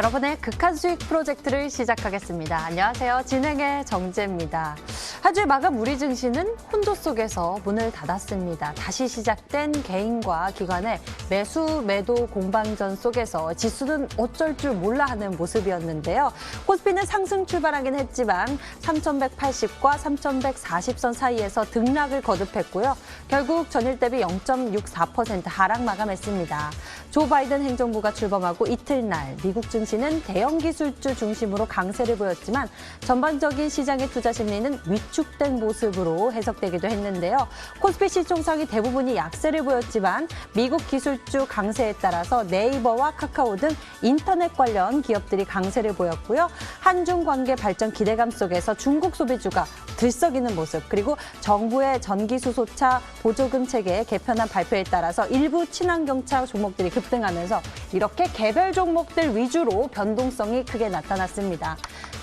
여러분의 극한 수익 프로젝트를 시작하겠습니다. 안녕하세요. 진행의 정재입니다. 한 주의 마감 우리 증시는 혼조 속에서 문을 닫았습니다. 다시 시작된 개인과 기관의 매수, 매도 공방전 속에서 지수는 어쩔 줄 몰라 하는 모습이었는데요. 코스피는 상승 출발하긴 했지만 3,180과 3,140선 사이에서 등락을 거듭했고요. 결국 전일 대비 0.64% 하락 마감했습니다. 조 바이든 행정부가 출범하고 이틀날 미국 증시는 대형 기술주 중심으로 강세를 보였지만 전반적인 시장의 투자 심리는 위축된 모습으로 해석되기도 했는데요. 코스피 시총상이 대부분이 약세를 보였지만 미국 기술주 강세에 따라서 네이버와 카카오 등 인터넷 관련 기업들이 강세를 보였고요. 한중 관계 발전 기대감 속에서 중국 소비주가 들썩이는 모습, 그리고 정부의 전기수소차 보조금 체계 개편안 발표에 따라서 일부 친환경차 종목들이 급등하면서 이렇게 개별 종목들 위주로 변동성이 크게 나타났습니다.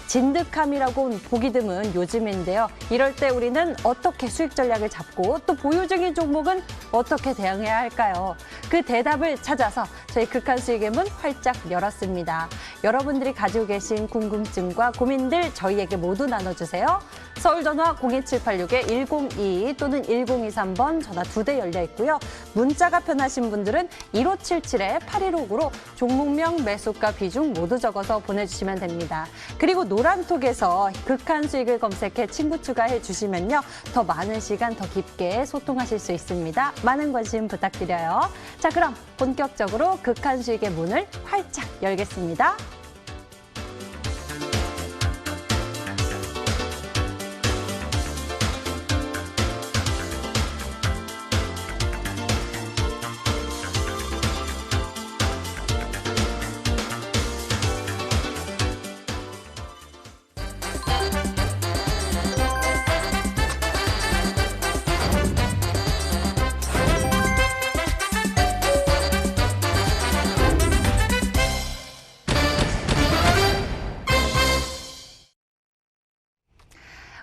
진득함이라고 보기 드문 요즘인데요. 이럴 때 우리는 어떻게 수익 전략을 잡고 또 보유 중인 종목은 어떻게 대응해야 할까요? 그 대답을 찾아서 저희 극한 수익의 문 활짝 열었습니다. 여러분들이 가지고 계신 궁금증과 고민들 저희에게 모두 나눠주세요. 서울 전화 02786-1022 또는 1023번 전화 2대 열려 있고요. 문자가 편하신 분들은 1577-8159로 종목명, 매수가, 비중 모두 적어서 보내주시면 됩니다. 그리고 노란톡에서 극한 수익을 검색해 친구 추가해 주시면요. 더 많은 시간, 더 깊게 소통하실 수 있습니다. 많은 관심 부탁드려요. 자, 그럼 본격적으로 극한 수익의 문을 활짝 열겠습니다.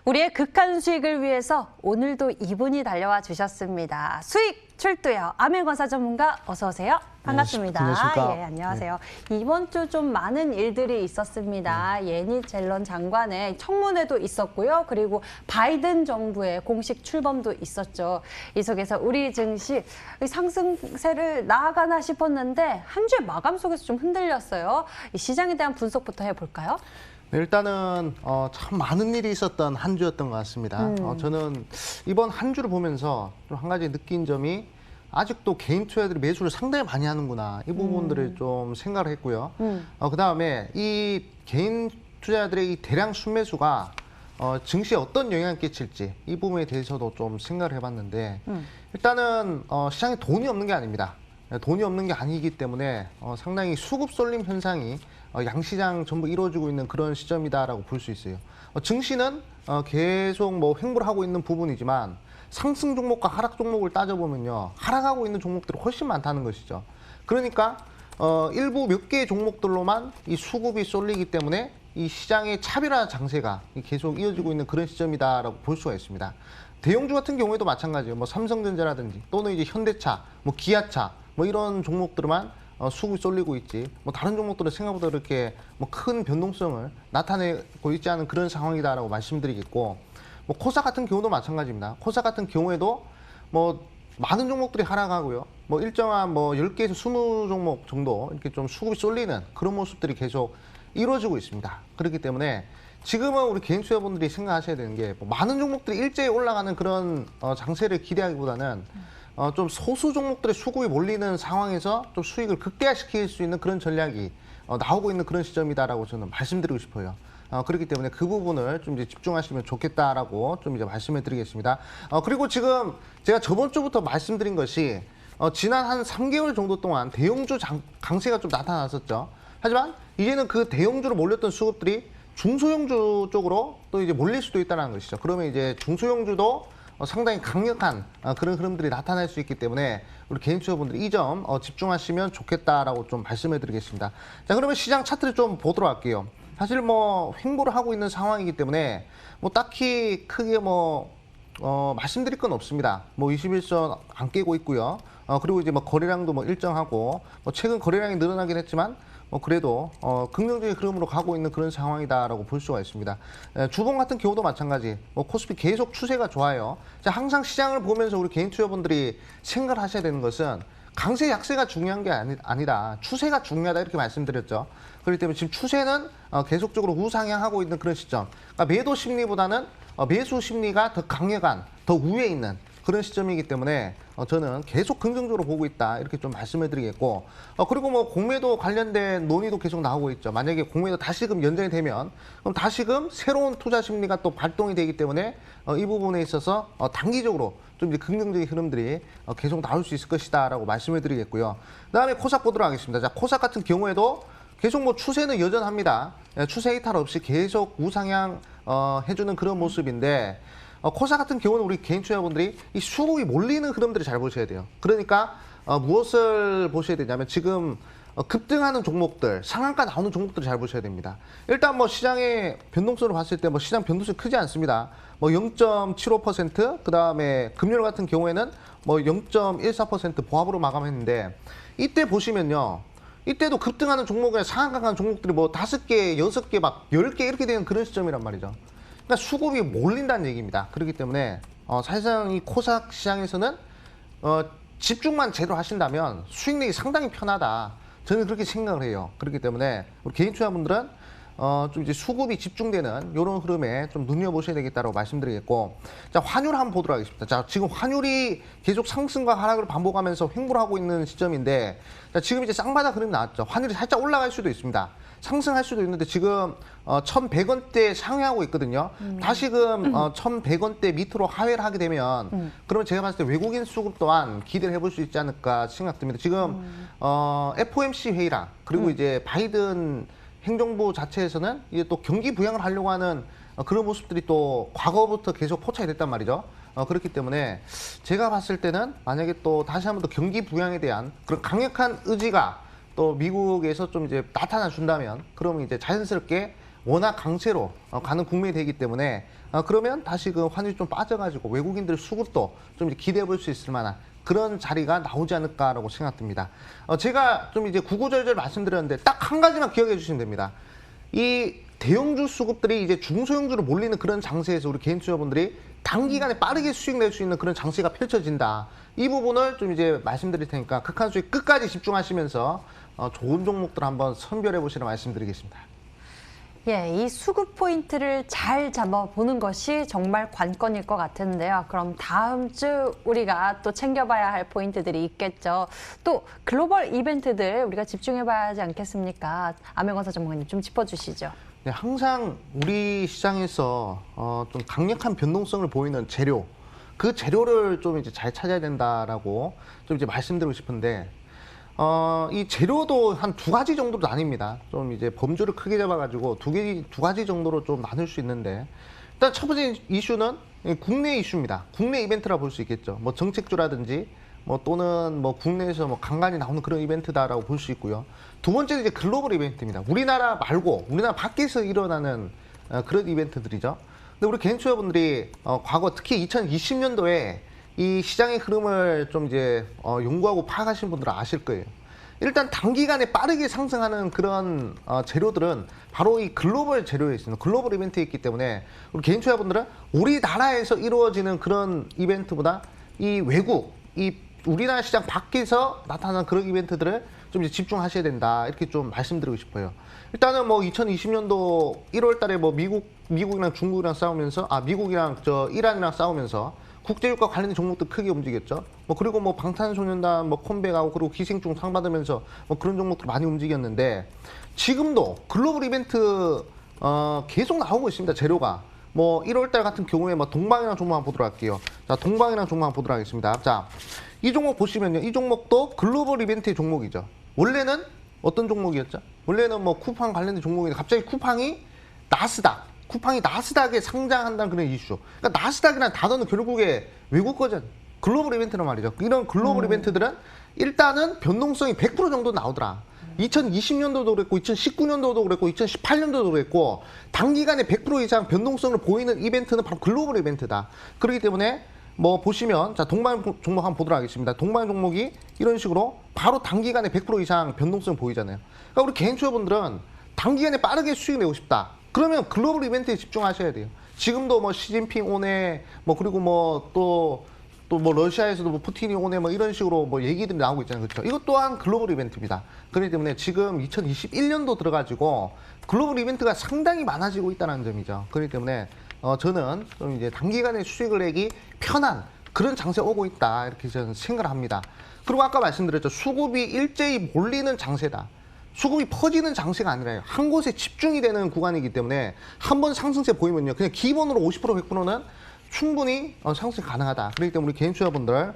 우리의 극한 수익을 위해서 오늘도 이분이 달려와 주셨습니다. 수익 출두요. 아밀권사 전문가 어서 오세요. 반갑습니다. 네, 안녕하십니까. 예, 안녕하세요. 네. 이번 주 좀 많은 일들이 있었습니다. 예닛 젤런 장관의 청문회도 있었고요. 그리고 바이든 정부의 공식 출범도 있었죠. 이 속에서 우리 증시 상승세를 나아가나 싶었는데 한 주의 마감 속에서 좀 흔들렸어요. 이 시장에 대한 분석부터 해볼까요? 네, 일단은 참 많은 일이 있었던 한 주였던 것 같습니다. 저는 이번 한 주를 보면서 좀 한 가지 느낀 점이 아직도 개인 투자자들이 매수를 상당히 많이 하는구나, 이 부분들을 좀 생각을 했고요. 그다음에 이 개인 투자자들의 이 대량 순매수가 증시에 어떤 영향을 끼칠지 이 부분에 대해서도 좀 생각을 해봤는데 일단은 시장에 돈이 없는 게 아닙니다. 돈이 없는 게 아니기 때문에 상당히 수급 쏠림 현상이 양시장 전부 이루어지고 있는 그런 시점이다라고 볼 수 있어요. 증시는 계속 뭐 횡보를 하고 있는 부분이지만 상승 종목과 하락 종목을 따져보면요, 하락하고 있는 종목들이 훨씬 많다는 것이죠. 그러니까 일부 몇 개의 종목들로만 이 수급이 쏠리기 때문에 이 시장의 차별화 장세가 계속 이어지고 있는 그런 시점이다라고 볼 수가 있습니다. 대형주 같은 경우에도 마찬가지예요. 뭐 삼성전자라든지 또는 이제 현대차, 뭐 기아차, 뭐 이런 종목들만 수급이 쏠리고 있지, 뭐 다른 종목들은 생각보다 그렇게 뭐 큰 변동성을 나타내고 있지 않은 그런 상황이다라고 말씀드리겠고, 뭐 코사 같은 경우도 마찬가지입니다. 코사 같은 경우에도 뭐 많은 종목들이 하락하고요. 뭐 일정한 뭐 10개에서 20종목 정도 이렇게 좀 수급이 쏠리는 그런 모습들이 계속 이루어지고 있습니다. 그렇기 때문에 지금은 우리 개인 투자분들이 생각하셔야 되는 게, 뭐 많은 종목들이 일제히 올라가는 그런 장세를 기대하기보다는 좀 소수 종목들의 수급이 몰리는 상황에서 좀 수익을 극대화시킬 수 있는 그런 전략이 나오고 있는 그런 시점이다라고 저는 말씀드리고 싶어요. 그렇기 때문에 그 부분을 좀 이제 집중하시면 좋겠다라고 좀 이제 말씀을 드리겠습니다. 그리고 지금 제가 저번 주부터 말씀드린 것이 지난 한 3개월 정도 동안 대형주 강세가 좀 나타났었죠. 하지만 이제는 그 대형주로 몰렸던 수급들이 중소형주 쪽으로 또 이제 몰릴 수도 있다는 것이죠. 그러면 이제 중소형주도 상당히 강력한 그런 흐름들이 나타날 수 있기 때문에 우리 개인 투자분들이 이 점 집중하시면 좋겠다라고 좀 말씀을 드리겠습니다. 자, 그러면 시장 차트를 좀 보도록 할게요. 사실 뭐 횡보를 하고 있는 상황이기 때문에 뭐 딱히 크게 뭐 말씀드릴 건 없습니다. 뭐 21선 안 깨고 있고요. 그리고 이제 뭐 거래량도 뭐 일정하고, 뭐 최근 거래량이 늘어나긴 했지만 그래도 긍정적인 흐름으로 가고 있는 그런 상황이다라고 볼 수가 있습니다. 주봉 같은 경우도 마찬가지. 코스피 계속 추세가 좋아요. 자, 항상 시장을 보면서 우리 개인 투자분들이 생각을 하셔야 되는 것은 강세 약세가 중요한 게 아니다. 추세가 중요하다 이렇게 말씀드렸죠. 그렇기 때문에 지금 추세는 계속적으로 우상향하고 있는 그런 시점. 그러니까 매도 심리보다는 매수 심리가 더 강력한, 더 우위에 있는 그런 시점이기 때문에 저는 계속 긍정적으로 보고 있다 이렇게 좀 말씀을 드리겠고, 그리고 뭐 공매도 관련된 논의도 계속 나오고 있죠. 만약에 공매도 다시금 연장이 되면 그럼 다시금 새로운 투자 심리가 또 발동이 되기 때문에 이 부분에 있어서 단기적으로 좀 이제 긍정적인 흐름들이 계속 나올 수 있을 것이다라고 말씀을 드리겠고요. 그다음에 코삭 보도록 하겠습니다. 자, 코삭 같은 경우에도 계속 뭐 추세는 여전합니다. 추세 이탈 없이 계속 우상향 해주는 그런 모습인데, 코사 같은 경우는 우리 개인 투자분들이 이 수급이 몰리는 흐름들을 잘 보셔야 돼요. 그러니까 무엇을 보셔야 되냐면 지금 급등하는 종목들, 상한가 나오는 종목들을 잘 보셔야 됩니다. 일단 뭐 시장의 변동성을 봤을 때 뭐 시장 변동성이 크지 않습니다. 뭐 0.75%, 그다음에 금요일 같은 경우에는 뭐 0.14% 보합으로 마감했는데, 이때 보시면요. 이때도 급등하는 종목이나 상한가 가는 종목들이 뭐 5개, 6개, 막 10개 이렇게 되는 그런 시점이란 말이죠. 그러니까 수급이 몰린다는 얘기입니다. 그렇기 때문에 사실상 이 코삭 시장에서는 집중만 제대로 하신다면 수익력이 상당히 편하다. 저는 그렇게 생각을 해요. 그렇기 때문에 우리 개인 투자분들은 좀 이제 수급이 집중되는 이런 흐름에 좀 눈여보셔야 되겠다고 말씀드리겠고, 자, 환율 한번 보도록 하겠습니다. 자, 지금 환율이 계속 상승과 하락을 반복하면서 횡보를 하고 있는 시점인데, 자, 지금 이제 쌍바닥 흐름이 나왔죠. 환율이 살짝 올라갈 수도 있습니다. 상승할 수도 있는데 지금 1,100원대 상회하고 있거든요. 다시금 1,100원대 밑으로 하회를 하게 되면 그러면 제가 봤을 때 외국인 수급 또한 기대를 해볼 수 있지 않을까 생각됩니다. 지금 FOMC 회의랑 그리고 이제 바이든 행정부 자체에서는 이제 또 경기 부양을 하려고 하는 그런 모습들이 또 과거부터 계속 포착이 됐단 말이죠. 그렇기 때문에 제가 봤을 때는 만약에 또 다시 한번 더 경기 부양에 대한 그런 강력한 의지가 또 미국에서 좀 이제 나타나 준다면, 그러면 이제 자연스럽게 워낙 강세로 가는 국면이 되기 때문에 그러면 다시 그 환율이 좀 빠져가지고 외국인들 수급도 좀 이제 기대해 볼 수 있을 만한 그런 자리가 나오지 않을까라고 생각됩니다. 제가 좀 이제 구구절절 말씀드렸는데 딱 한 가지만 기억해 주시면 됩니다. 이 대형주 수급들이 이제 중소형주로 몰리는 그런 장세에서 우리 개인 투자분들이 단기간에 빠르게 수익 낼 수 있는 그런 장세가 펼쳐진다. 이 부분을 좀 이제 말씀드릴 테니까 극한 수익 끝까지 집중하시면서 좋은 종목들 한번 선별해 보시라 말씀드리겠습니다. 예, 이 수급 포인트를 잘 잡아보는 것이 정말 관건일 것 같은데요. 그럼 다음 주 우리가 또 챙겨봐야 할 포인트들이 있겠죠. 또 글로벌 이벤트들 우리가 집중해봐야 하지 않겠습니까? 암행어사 전문가님 좀 짚어주시죠. 네, 항상 우리 시장에서 좀 강력한 변동성을 보이는 재료, 그 재료를 좀 이제 잘 찾아야 된다라고 좀 이제 말씀드리고 싶은데, 이 재료도 한 2가지 정도로 나뉩니다. 좀 이제 범주를 크게 잡아가지고 두 가지 정도로 좀 나눌 수 있는데, 일단 첫 번째 이슈는 국내 이슈입니다. 국내 이벤트라 볼 수 있겠죠. 뭐 정책주라든지 뭐 또는 뭐 국내에서 뭐 간간히 나오는 그런 이벤트다라고 볼 수 있고요. 두 번째는 이제 글로벌 이벤트입니다. 우리나라 말고 우리나라 밖에서 일어나는 그런 이벤트들이죠. 근데 우리 개인 투자분들이 과거 특히 2020년도에 이 시장의 흐름을 좀 이제 연구하고 파악하신 분들은 아실 거예요. 일단 단기간에 빠르게 상승하는 그런 재료들은 바로 이 글로벌 재료에 있습니다. 글로벌 이벤트에 있기 때문에 우리 개인 투자분들은 우리나라에서 이루어지는 그런 이벤트보다 이 외국, 이 우리나라 시장 밖에서 나타나는 그런 이벤트들을 좀 이제 집중하셔야 된다. 이렇게 좀 말씀드리고 싶어요. 일단은 뭐 2020년도 1월 달에 뭐 미국이랑 중국이랑 싸우면서, 미국이랑 이란이랑 싸우면서 국제유가 관련된 종목도 크게 움직였죠. 뭐 그리고 뭐 방탄소년단 뭐 컴백하고 그리고 기생충 상 받으면서 뭐 그런 종목들 많이 움직였는데, 지금도 글로벌 이벤트 계속 나오고 있습니다. 재료가. 뭐 1월 달 같은 경우에 뭐 동방이랑 종목 한번 보도록 할게요. 자, 동방이랑 종목 한번 보도록 하겠습니다. 자, 이 종목 보시면요. 이 종목도 글로벌 이벤트의 종목이죠. 원래는 어떤 종목이었죠? 원래는 뭐 쿠팡 관련된 종목인데 갑자기 쿠팡이 나스닥에 상장한다는 그런 이슈. 그러니까 나스닥이라는 단어는 결국에 외국 거잖아요. 글로벌 이벤트란 말이죠. 이런 글로벌 이벤트들은 일단은 변동성이 100% 정도 나오더라. 2020년도도 그랬고 2019년도도 그랬고 2018년도도 그랬고 단기간에 100% 이상 변동성을 보이는 이벤트는 바로 글로벌 이벤트다. 그렇기 때문에 뭐 보시면 자 동반 종목 한번 보도록 하겠습니다. 동반 종목이 이런 식으로 바로 단기간에 100% 이상 변동성 보이잖아요. 그러니까 우리 개인 투자분들은 단기간에 빠르게 수익 내고 싶다. 그러면 글로벌 이벤트에 집중하셔야 돼요. 지금도 뭐 시진핑 오네, 뭐 그리고 뭐 또 뭐 러시아에서도 뭐 푸틴이 오네 뭐 이런 식으로 뭐 얘기들이 나오고 있잖아요. 그렇죠? 이것 또한 글로벌 이벤트입니다. 그렇기 때문에 지금 2021년도 들어가지고 글로벌 이벤트가 상당히 많아지고 있다는 점이죠. 그렇기 때문에 저는 좀 이제 단기간에 수익을 내기 편한 그런 장세 오고 있다 이렇게 저는 생각을 합니다. 그리고 아까 말씀드렸죠. 수급이 일제히 몰리는 장세다. 수급이 퍼지는 장세가 아니라요. 한 곳에 집중이 되는 구간이기 때문에 한 번 상승세 보이면요. 그냥 기본으로 50% 100%는 충분히 상승 가능하다. 그렇기 때문에 우리 개인 투자분들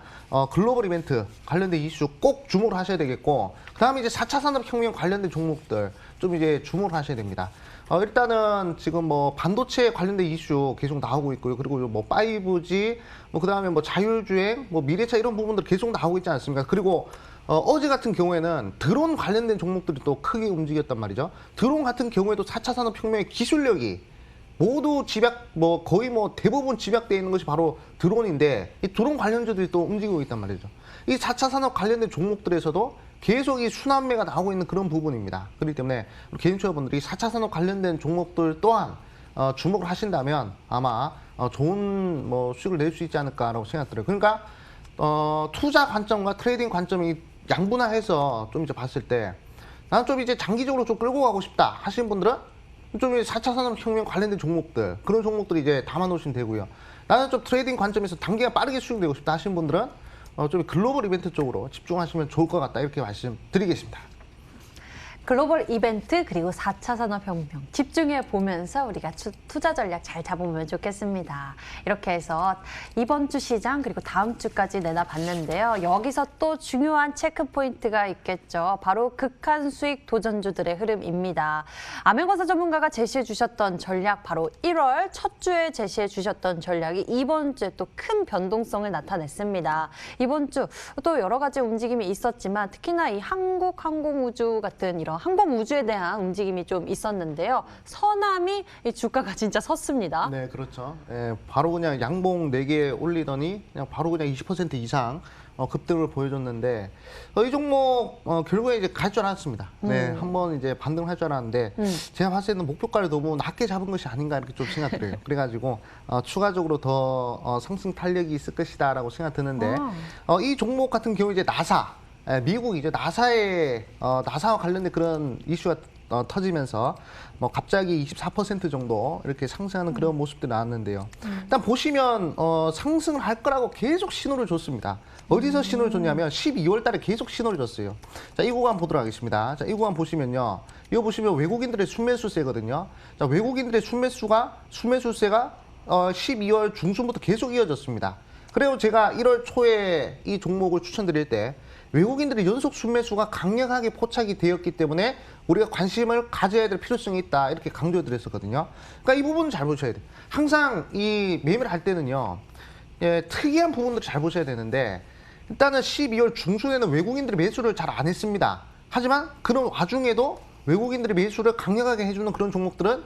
글로벌 이벤트 관련된 이슈 꼭 주목을 하셔야 되겠고 그 다음에 이제 4차 산업혁명 관련된 종목들 좀 이제 주목을 하셔야 됩니다. 일단은 지금 뭐 반도체 관련된 이슈 계속 나오고 있고요. 그리고 뭐 5G, 뭐 그다음에 뭐 자율주행, 뭐 미래차 이런 부분들 계속 나오고 있지 않습니까? 그리고 어제 같은 경우에는 드론 관련된 종목들이 또 크게 움직였단 말이죠. 드론 같은 경우에도 4차 산업혁명의 기술력이 모두 집약, 뭐 거의 뭐 대부분 집약되어 있는 것이 바로 드론인데 이 드론 관련주들이 또 움직이고 있단 말이죠. 이 4차 산업 관련된 종목들에서도 계속 이 순환매가 나오고 있는 그런 부분입니다. 그렇기 때문에 우리 개인 투자분들이 4차 산업 관련된 종목들 또한 주목을 하신다면 아마 좋은 뭐 수익을 낼 수 있지 않을까라고 생각 들어요. 그러니까 투자 관점과 트레이딩 관점이 양분화해서 좀 이제 봤을 때 나는 좀 이제 장기적으로 좀 끌고 가고 싶다 하시는 분들은 좀 4차 산업혁명 관련된 종목들 그런 종목들이 이제 담아놓으시면 되고요. 나는 좀 트레이딩 관점에서 단기간 빠르게 수익 내고 싶다 하시는 분들은 좀 글로벌 이벤트 쪽으로 집중하시면 좋을 것 같다 이렇게 말씀드리겠습니다. 글로벌 이벤트 그리고 4차 산업혁명 집중해 보면서 우리가 투자 전략 잘 잡으면 좋겠습니다. 이렇게 해서 이번 주 시장 그리고 다음 주까지 내다봤는데요. 여기서 또 중요한 체크 포인트가 있겠죠. 바로 극한 수익 도전주들의 흐름입니다. 아멘거사 전문가가 제시해 주셨던 전략 바로 1월 첫 주에 제시해 주셨던 전략이 이번 주에 또 큰 변동성을 나타냈습니다. 이번 주 또 여러 가지 움직임이 있었지만 특히나 이 한국 항공우주 같은 이런 항공 우주에 대한 움직임이 좀 있었는데요. 서남이 이 주가가 진짜 섰습니다. 네, 그렇죠. 예, 바로 그냥 양봉 4개 올리더니 그냥 바로 그냥 20% 이상 급등을 보여줬는데 이 종목 결국에 이제 갈 줄 알았습니다. 네, 한번 이제 반등할 줄 알았는데 제가 봤을 때는 목표가를 너무 낮게 잡은 것이 아닌가 이렇게 좀 생각돼요. 그래가지고 추가적으로 더 상승 탄력이 있을 것이다라고 생각 드는데 이 종목 같은 경우 이제 나사 미국이죠. 나사와 관련된 그런 이슈가 터지면서 뭐 갑자기 24% 정도 이렇게 상승하는 그런 모습들이 나왔는데요. 일단 보시면 상승을 할 거라고 계속 신호를 줬습니다. 어디서 신호를 줬냐면 12월 달에 계속 신호를 줬어요. 자, 이 구간 보도록 하겠습니다. 자, 이 구간 보시면요. 이거 보시면 외국인들의 순매수세거든요. 자, 외국인들의 순매수세가 12월 중순부터 계속 이어졌습니다. 그리고 제가 1월 초에 이 종목을 추천드릴 때 외국인들의 연속 순매수가 강력하게 포착이 되었기 때문에 우리가 관심을 가져야 될 필요성이 있다 이렇게 강조드렸었거든요. 그러니까 이 부분은 잘 보셔야 돼요. 항상 이 매매를 할 때는요. 특이한 부분들을 잘 보셔야 되는데 일단은 12월 중순에는 외국인들이 매수를 잘 안 했습니다. 하지만 그런 와중에도 외국인들이 매수를 강력하게 해주는 그런 종목들은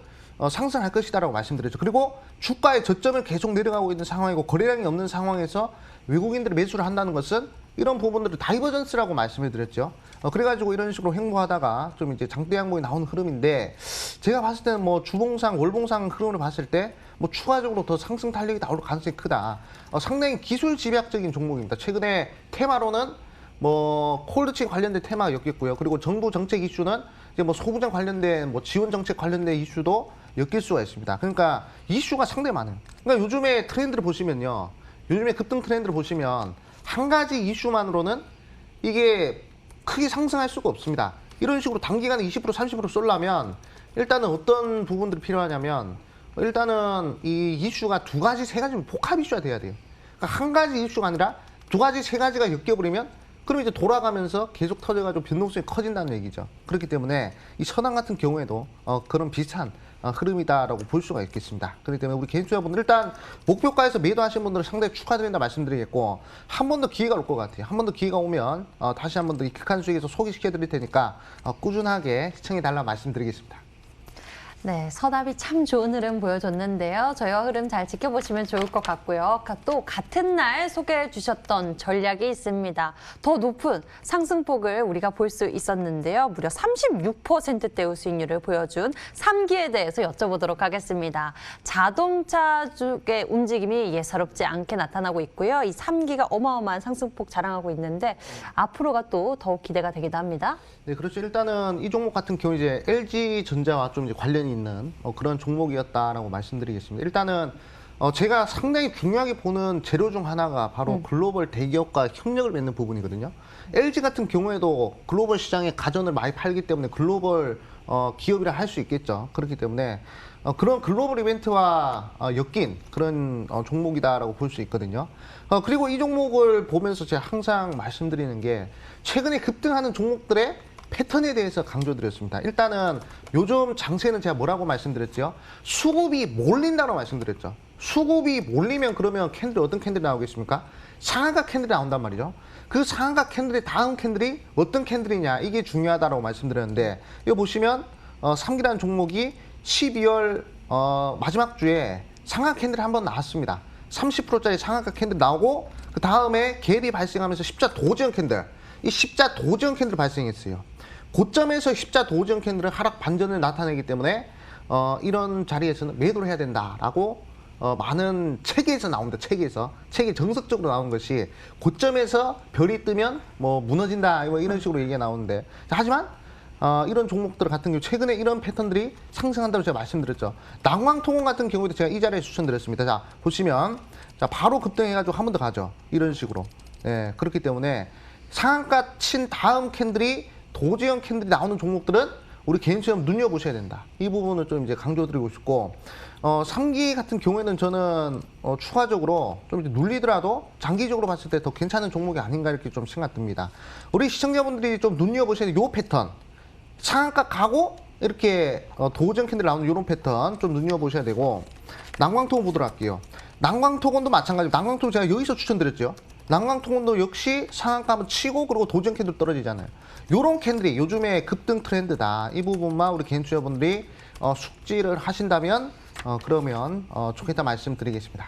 상승할 것이다라고 말씀드렸죠. 그리고 주가의 저점을 계속 내려가고 있는 상황이고 거래량이 없는 상황에서 외국인들이 매수를 한다는 것은 이런 부분들을 다이버전스라고 말씀을 드렸죠. 그래가지고 이런 식으로 횡보하다가 좀 이제 장대 양봉이 나오는 흐름인데 제가 봤을 때는 뭐 주봉상, 월봉상 흐름을 봤을 때 뭐 추가적으로 더 상승 탄력이 나올 가능성이 크다. 상당히 기술 집약적인 종목입니다. 최근에 테마로는 뭐 콜드체인 관련된 테마가 엮였고요. 그리고 정부 정책 이슈는 이제 뭐 소부장 관련된 뭐 지원 정책 관련된 이슈도 엮일 수가 있습니다. 그러니까 이슈가 상당히 많아요. 그러니까 요즘에 트렌드를 보시면요. 요즘에 급등 트렌드를 보시면 한 가지 이슈만으로는 이게 크게 상승할 수가 없습니다. 이런 식으로 단기간에 20% 30% 쏠려면 일단은 어떤 부분들이 필요하냐면 일단은 이 이슈가 두 가지 세 가지 복합 이슈가 돼야 돼요. 그러니까 한 가지 이슈가 아니라 두 가지 세 가지가 엮여버리면 그럼 이제 돌아가면서 계속 터져가지고 변동성이 커진다는 얘기죠. 그렇기 때문에 이 선왕 같은 경우에도 그런 비슷한 흐름이다라고 볼 수가 있겠습니다. 그렇기 때문에 우리 개인 투자분들 일단 목표가에서 매도하신 분들은 상당히 축하드린다 말씀드리겠고 한 번 더 기회가 올 것 같아요. 한 번 더 기회가 오면 다시 한 번 더 이 극한 수익에서 소개시켜 드릴 테니까 꾸준하게 시청해 달라 말씀드리겠습니다. 네, 서답이 참 좋은 흐름 보여줬는데요. 저희와 흐름 잘 지켜보시면 좋을 것 같고요. 또 같은 날 소개해 주셨던 전략이 있습니다. 더 높은 상승폭을 우리가 볼 수 있었는데요. 무려 36%대의 수익률을 보여준 3기에 대해서 여쭤보도록 하겠습니다. 자동차 쪽의 움직임이 예사롭지 않게 나타나고 있고요. 이 3기가 어마어마한 상승폭 자랑하고 있는데 앞으로가 또 더욱 기대가 되기도 합니다. 네, 그렇죠. 일단은 이 종목 같은 경우 이제 LG전자와 좀 이제 관련이 있는 그런 종목이었다라고 말씀드리겠습니다. 일단은 제가 상당히 중요하게 보는 재료 중 하나가 바로 글로벌 대기업과 협력을 맺는 부분이거든요. LG 같은 경우에도 글로벌 시장에 가전을 많이 팔기 때문에 글로벌 기업이라 할 수 있겠죠. 그렇기 때문에 그런 글로벌 이벤트와 엮인 그런 종목이다라고 볼 수 있거든요. 그리고 이 종목을 보면서 제가 항상 말씀드리는 게 최근에 급등하는 종목들의 패턴에 대해서 강조드렸습니다. 일단은 요즘 장세는 제가 뭐라고 말씀드렸죠? 수급이 몰린다고 말씀드렸죠. 수급이 몰리면 그러면 캔들이 어떤 캔들이 나오겠습니까? 상한가 캔들이 나온단 말이죠. 그 상한가 캔들의 다음 캔들이 어떤 캔들이냐 이게 중요하다고 말씀드렸는데 이거 보시면 3기라는 종목이 12월 마지막 주에 상한가 캔들이 한번 나왔습니다. 30%짜리 상한가 캔들 나오고 그 다음에 갭이 발생하면서 십자 도지형 캔들 이 십자 도지형 캔들 발생했어요. 고점에서 십자 도지형 캔들은 하락 반전을 나타내기 때문에 이런 자리에서는 매도를 해야 된다라고 많은 책에서 나옵니다. 책이 정석적으로 나온 것이 고점에서 별이 뜨면 뭐 무너진다 이런 식으로 얘기가 나오는데 하지만 이런 종목들 같은 경우 최근에 이런 패턴들이 상승한다고 제가 말씀드렸죠. 남광통운 같은 경우도 제가 이 자리에 추천드렸습니다. 자 보시면 자 바로 급등해가지고 한 번 더 가죠. 이런 식으로. 예, 그렇기 때문에 상한가 친 다음 캔들이 도지형 캔들이 나오는 종목들은 우리 개인처럼 눈여보셔야 된다. 이 부분을 좀 이제 강조드리고 싶고 3기 같은 경우에는 저는 추가적으로 좀 이제 눌리더라도 장기적으로 봤을 때 더 괜찮은 종목이 아닌가 이렇게 좀 생각 듭니다. 우리 시청자분들이 좀 눈여보셔야 될 요 패턴 상한가 가고 이렇게 도지형 캔들 나오는 이런 패턴 좀 눈여보셔야 되고 남광통운 보도록 할게요. 남광통운도 마찬가지로 남광통운 제가 여기서 추천드렸죠. 남광통운도 역시 상한가 한번 치고 그리고 도지형 캔들 떨어지잖아요. 요런 캔들이 요즘에 급등 트렌드다. 이 부분만 우리 개인 투자분들이 숙지를 하신다면 그러면 좋겠다 말씀드리겠습니다.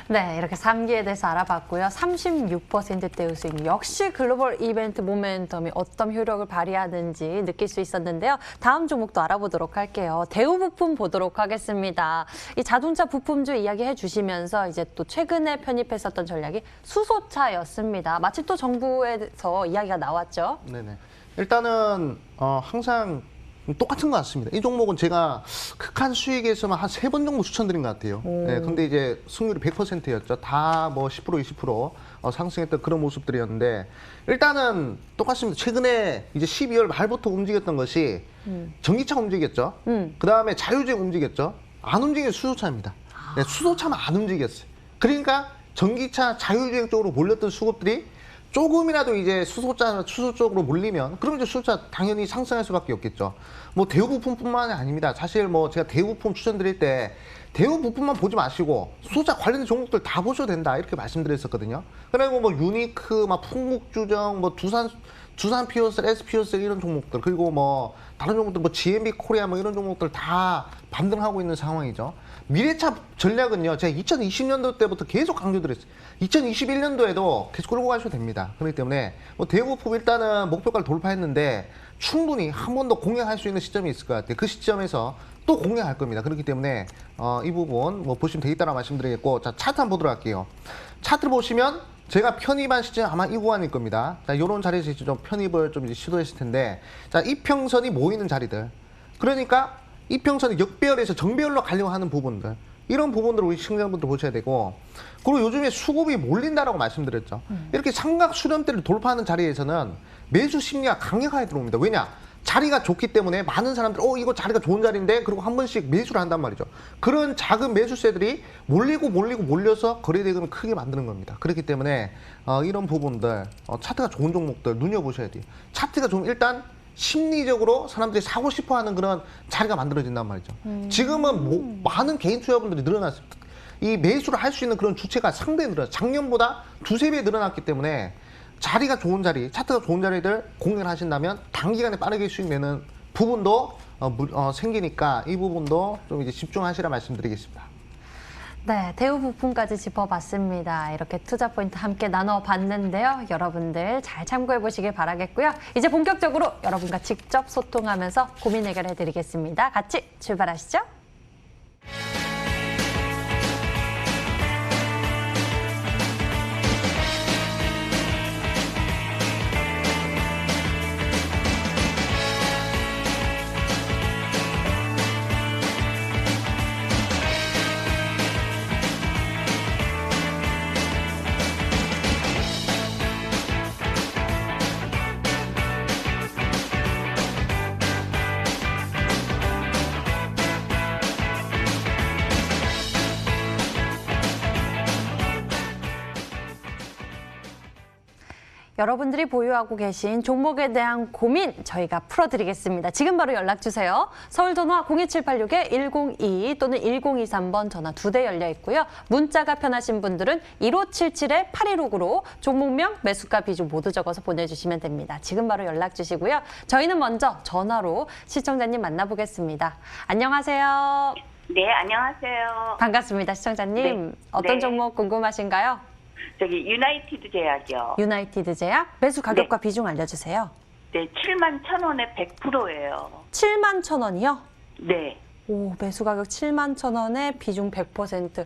네, 이렇게 3기에 대해서 알아봤고요. 36%대의 수익. 역시 글로벌 이벤트 모멘텀이 어떤 효력을 발휘하는지 느낄 수 있었는데요. 다음 종목도 알아보도록 할게요. 대우부품 보도록 하겠습니다. 이 자동차 부품주 이야기해 주시면서 이제 또 최근에 편입했었던 전략이 수소차였습니다. 마치 또 정부에서 이야기가 나왔죠. 네네. 일단은 항상 똑같은 것 같습니다. 이 종목은 제가 극한 수익에서만 한 3번 정도 추천드린 것 같아요. 네, 근데 이제 승률이 100%였죠. 다 뭐 10%, 20% 상승했던 그런 모습들이었는데 일단은 똑같습니다. 최근에 이제 12월 말부터 움직였던 것이 전기차 움직였죠. 그 다음에 자율주행 움직였죠. 안 움직인 수소차입니다. 네, 수소차만 안 움직였어요. 그러니까 전기차 자율주행 쪽으로 몰렸던 수급들이 조금이라도 이제 수소 쪽으로 몰리면 그럼 이제 수소차 당연히 상승할 수밖에 없겠죠. 뭐 대우부품뿐만이 아닙니다. 사실 뭐 제가 대우부품 추천드릴 때 대우부품만 보지 마시고 수소차 관련된 종목들 다 보셔도 된다 이렇게 말씀드렸었거든요. 그리고 뭐 유니크, 막 풍국주정, 뭐 두산 피어슬, S 피어슬 이런 종목들 그리고 뭐 다른 종목들 뭐 GMB 코리아 뭐 이런 종목들 다 반등하고 있는 상황이죠. 미래차 전략은요, 제가 2020년도 때부터 계속 강조드렸어요. 2021년도에도 계속 끌고 가셔도 됩니다. 그렇기 때문에 뭐 대우부품 일단은 목표가를 돌파했는데 충분히 한 번 더 공략할 수 있는 시점이 있을 것 같아요. 그 시점에서 또 공략할 겁니다. 그렇기 때문에 이 부분 뭐 보시면 되겠다라고 말씀드리겠고, 자 차트 한번 보도록 할게요. 차트를 보시면 제가 편입한 시점 아마 이 구간일 겁니다. 자, 요런 자리에서 이제 좀 편입을 좀 이제 시도했을 텐데, 자, 이평선이 모이는 자리들. 그러니까 이평선이 역배열에서 정배열로 가려고 하는 부분들. 이런 부분들을 우리 시청자분들 보셔야 되고, 그리고 요즘에 수급이 몰린다라고 말씀드렸죠. 이렇게 삼각 수렴대를 돌파하는 자리에서는 매수 심리가 강력하게 들어옵니다. 왜냐? 자리가 좋기 때문에 많은 사람들이 이거 자리가 좋은 자리인데 그리고 한 번씩 매수를 한단 말이죠. 그런 작은 매수세들이 몰려서 거래대금을 크게 만드는 겁니다. 그렇기 때문에 이런 부분들 차트가 좋은 종목들 눈여보셔야 돼요. 차트가 좀 일단 심리적으로 사람들이 사고 싶어하는 그런 자리가 만들어진단 말이죠. 지금은 많은 개인 투자분들이 늘어났습니다. 이 매수를 할 수 있는 그런 주체가 상당히 늘어났어요. 작년보다 2~3배 늘어났기 때문에 자리가 좋은 자리, 차트가 좋은 자리들 공략을 하신다면 단기간에 빠르게 수익 내는 부분도 생기니까 이 부분도 좀 이제 집중하시라 말씀드리겠습니다. 네, 대우 부품까지 짚어봤습니다. 이렇게 투자 포인트 함께 나눠봤는데요. 여러분들 잘 참고해 보시길 바라겠고요. 이제 본격적으로 여러분과 직접 소통하면서 고민 해결해 드리겠습니다. 같이 출발하시죠. 여러분들이 보유하고 계신 종목에 대한 고민 저희가 풀어드리겠습니다. 지금 바로 연락주세요. 서울전화 02786-1022 또는 1023번 전화 2대 열려 있고요. 문자가 편하신 분들은 1577-8169로 종목명, 매수가, 비중 모두 적어서 보내주시면 됩니다. 지금 바로 연락 주시고요. 저희는 먼저 전화로 시청자님 만나보겠습니다. 안녕하세요. 네, 안녕하세요. 반갑습니다, 시청자님. 네. 어떤 네. 종목 궁금하신가요? 저기 유나이티드 제약이요. 유나이티드 제약 매수 가격과 비중 알려주세요. 네, 71,000원에 100%예요. 71,000원이요? 네. 오, 매수 가격 71,000원에 비중 100%.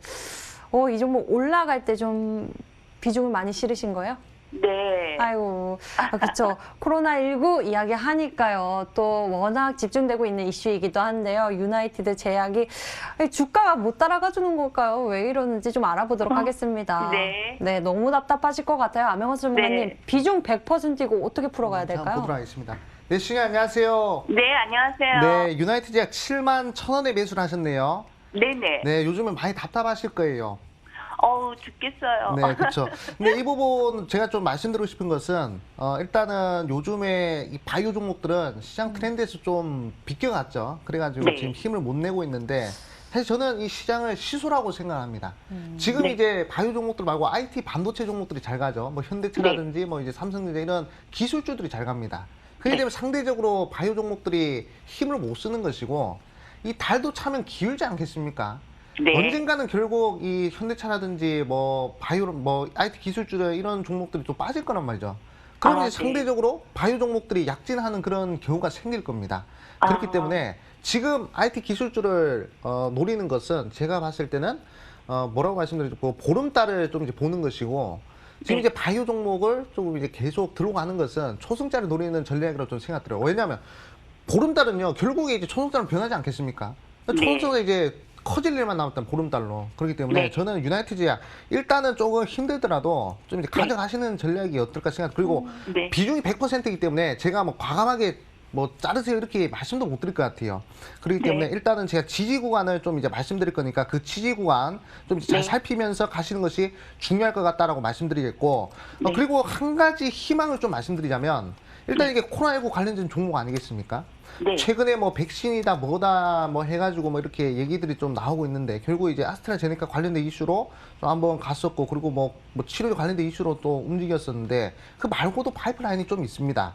이 종목 올라갈 때 좀 비중을 많이 실으신 거예요? 네. 아이고, 그렇죠. 코로나19 이야기 하니까요. 또 워낙 집중되고 있는 이슈이기도 한데요. 유나이티드 제약이 주가가 못 따라가 주는 걸까요? 왜 이러는지 좀 알아보도록 하겠습니다. 네. 네, 너무 답답하실 것 같아요. 암행원 전문가님, 네. 비중 100%이고 어떻게 풀어가야 한번 될까요? 보도록 하겠습니다. 네, 시청자 안녕하세요. 네, 안녕하세요. 네, 유나이티드 제약 71,000원에 매수를 하셨네요. 네네. 네, 요즘은 많이 답답하실 거예요. 어우, 죽겠어요. 네, 그렇죠. 근데 이 부분 제가 좀 말씀드리고 싶은 것은 일단은 요즘에 이 바이오 종목들은 시장 트렌드에서 좀 비껴갔죠. 그래가지고 네. 지금 힘을 못 내고 있는데 사실 저는 이 시장을 시소라고 생각합니다. 지금 네. 이제 바이오 종목들 말고 IT 반도체 종목들이 잘 가죠. 뭐 현대차라든지 뭐 이제 삼성전자 이런 기술주들이 잘 갑니다. 그렇기 때문에 상대적으로 바이오 종목들이 힘을 못 쓰는 것이고 이 달도 차면 기울지 않겠습니까? 네. 언젠가는 결국 이 현대차라든지 뭐 바이오 뭐 IT 기술주들 이런 종목들이 좀 빠질 거란 말이죠. 그러면 이제 네. 상대적으로 바이오 종목들이 약진하는 그런 경우가 생길 겁니다. 그렇기 때문에 지금 IT 기술주를 노리는 것은 제가 봤을 때는 뭐라고 말씀드리죠? 보름달을 좀 이제 보는 것이고 지금 네. 이제 바이오 종목을 조금 이제 계속 들어가는 것은 초승자를 노리는 전략이라고 좀 생각들어요. 왜냐하면 보름달은요 결국에 이제 초승자는 변하지 않겠습니까? 네. 초승자가 이제 커질 일만 남았던 보름달로. 그렇기 때문에 네. 저는 유나이티드 제약 일단은 조금 힘들더라도 좀 이제 가져가시는 전략이 어떨까 생각. 그리고 네. 비중이 100%이기 때문에 제가 뭐 과감하게 뭐 자르세요 이렇게 말씀도 못 드릴 것 같아요. 그렇기 때문에 네. 일단은 제가 지지 구간을 좀 이제 말씀드릴 거니까 그 지지 구간 좀 이제 잘 네. 살피면서 가시는 것이 중요할 것 같다라고 말씀드리겠고 네. 그리고 한 가지 희망을 좀 말씀드리자면 일단 이게 코로나19 관련된 종목 아니겠습니까? 네. 최근에 뭐 백신이다 뭐다 뭐 해가지고 뭐 이렇게 얘기들이 좀 나오고 있는데 결국 이제 아스트라제네카 관련된 이슈로 좀 한번 갔었고 그리고 뭐 치료 관련된 이슈로 또 움직였었는데 그 말고도 파이프라인이 좀 있습니다.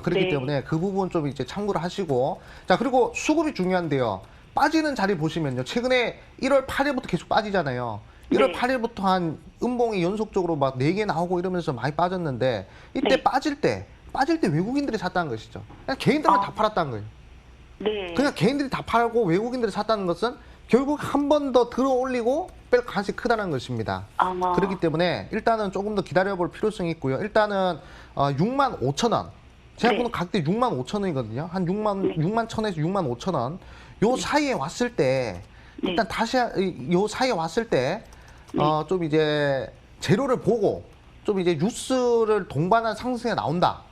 그렇기 네. 때문에 그 부분 좀 이제 참고를 하시고 자 그리고 수급이 중요한데요. 빠지는 자리 보시면요. 최근에 1월 8일부터 계속 빠지잖아요. 1월 네. 8일부터 한 음봉이 연속적으로 막 4개 나오고 이러면서 많이 빠졌는데 이때 네. 빠질 때 외국인들이 샀다는 것이죠. 그냥 개인들만 다 팔았다는 거예요. 네. 그냥 개인들이 다 팔고 외국인들이 샀다는 것은 결국 한 번 더 들어 올리고 뺄 가능성이 크다는 것입니다. 아마. 그렇기 때문에 일단은 조금 더 기다려볼 필요성이 있고요. 일단은 65,000원. 제가 네. 보는 가격대 65,000원이거든요. 한 6만 1,000원에서 6만 5천원. 요 사이에 왔을 때 일단 다시 요 사이에 왔을 때 좀 이제 재료를 보고 좀 이제 뉴스를 동반한 상승이 나온다.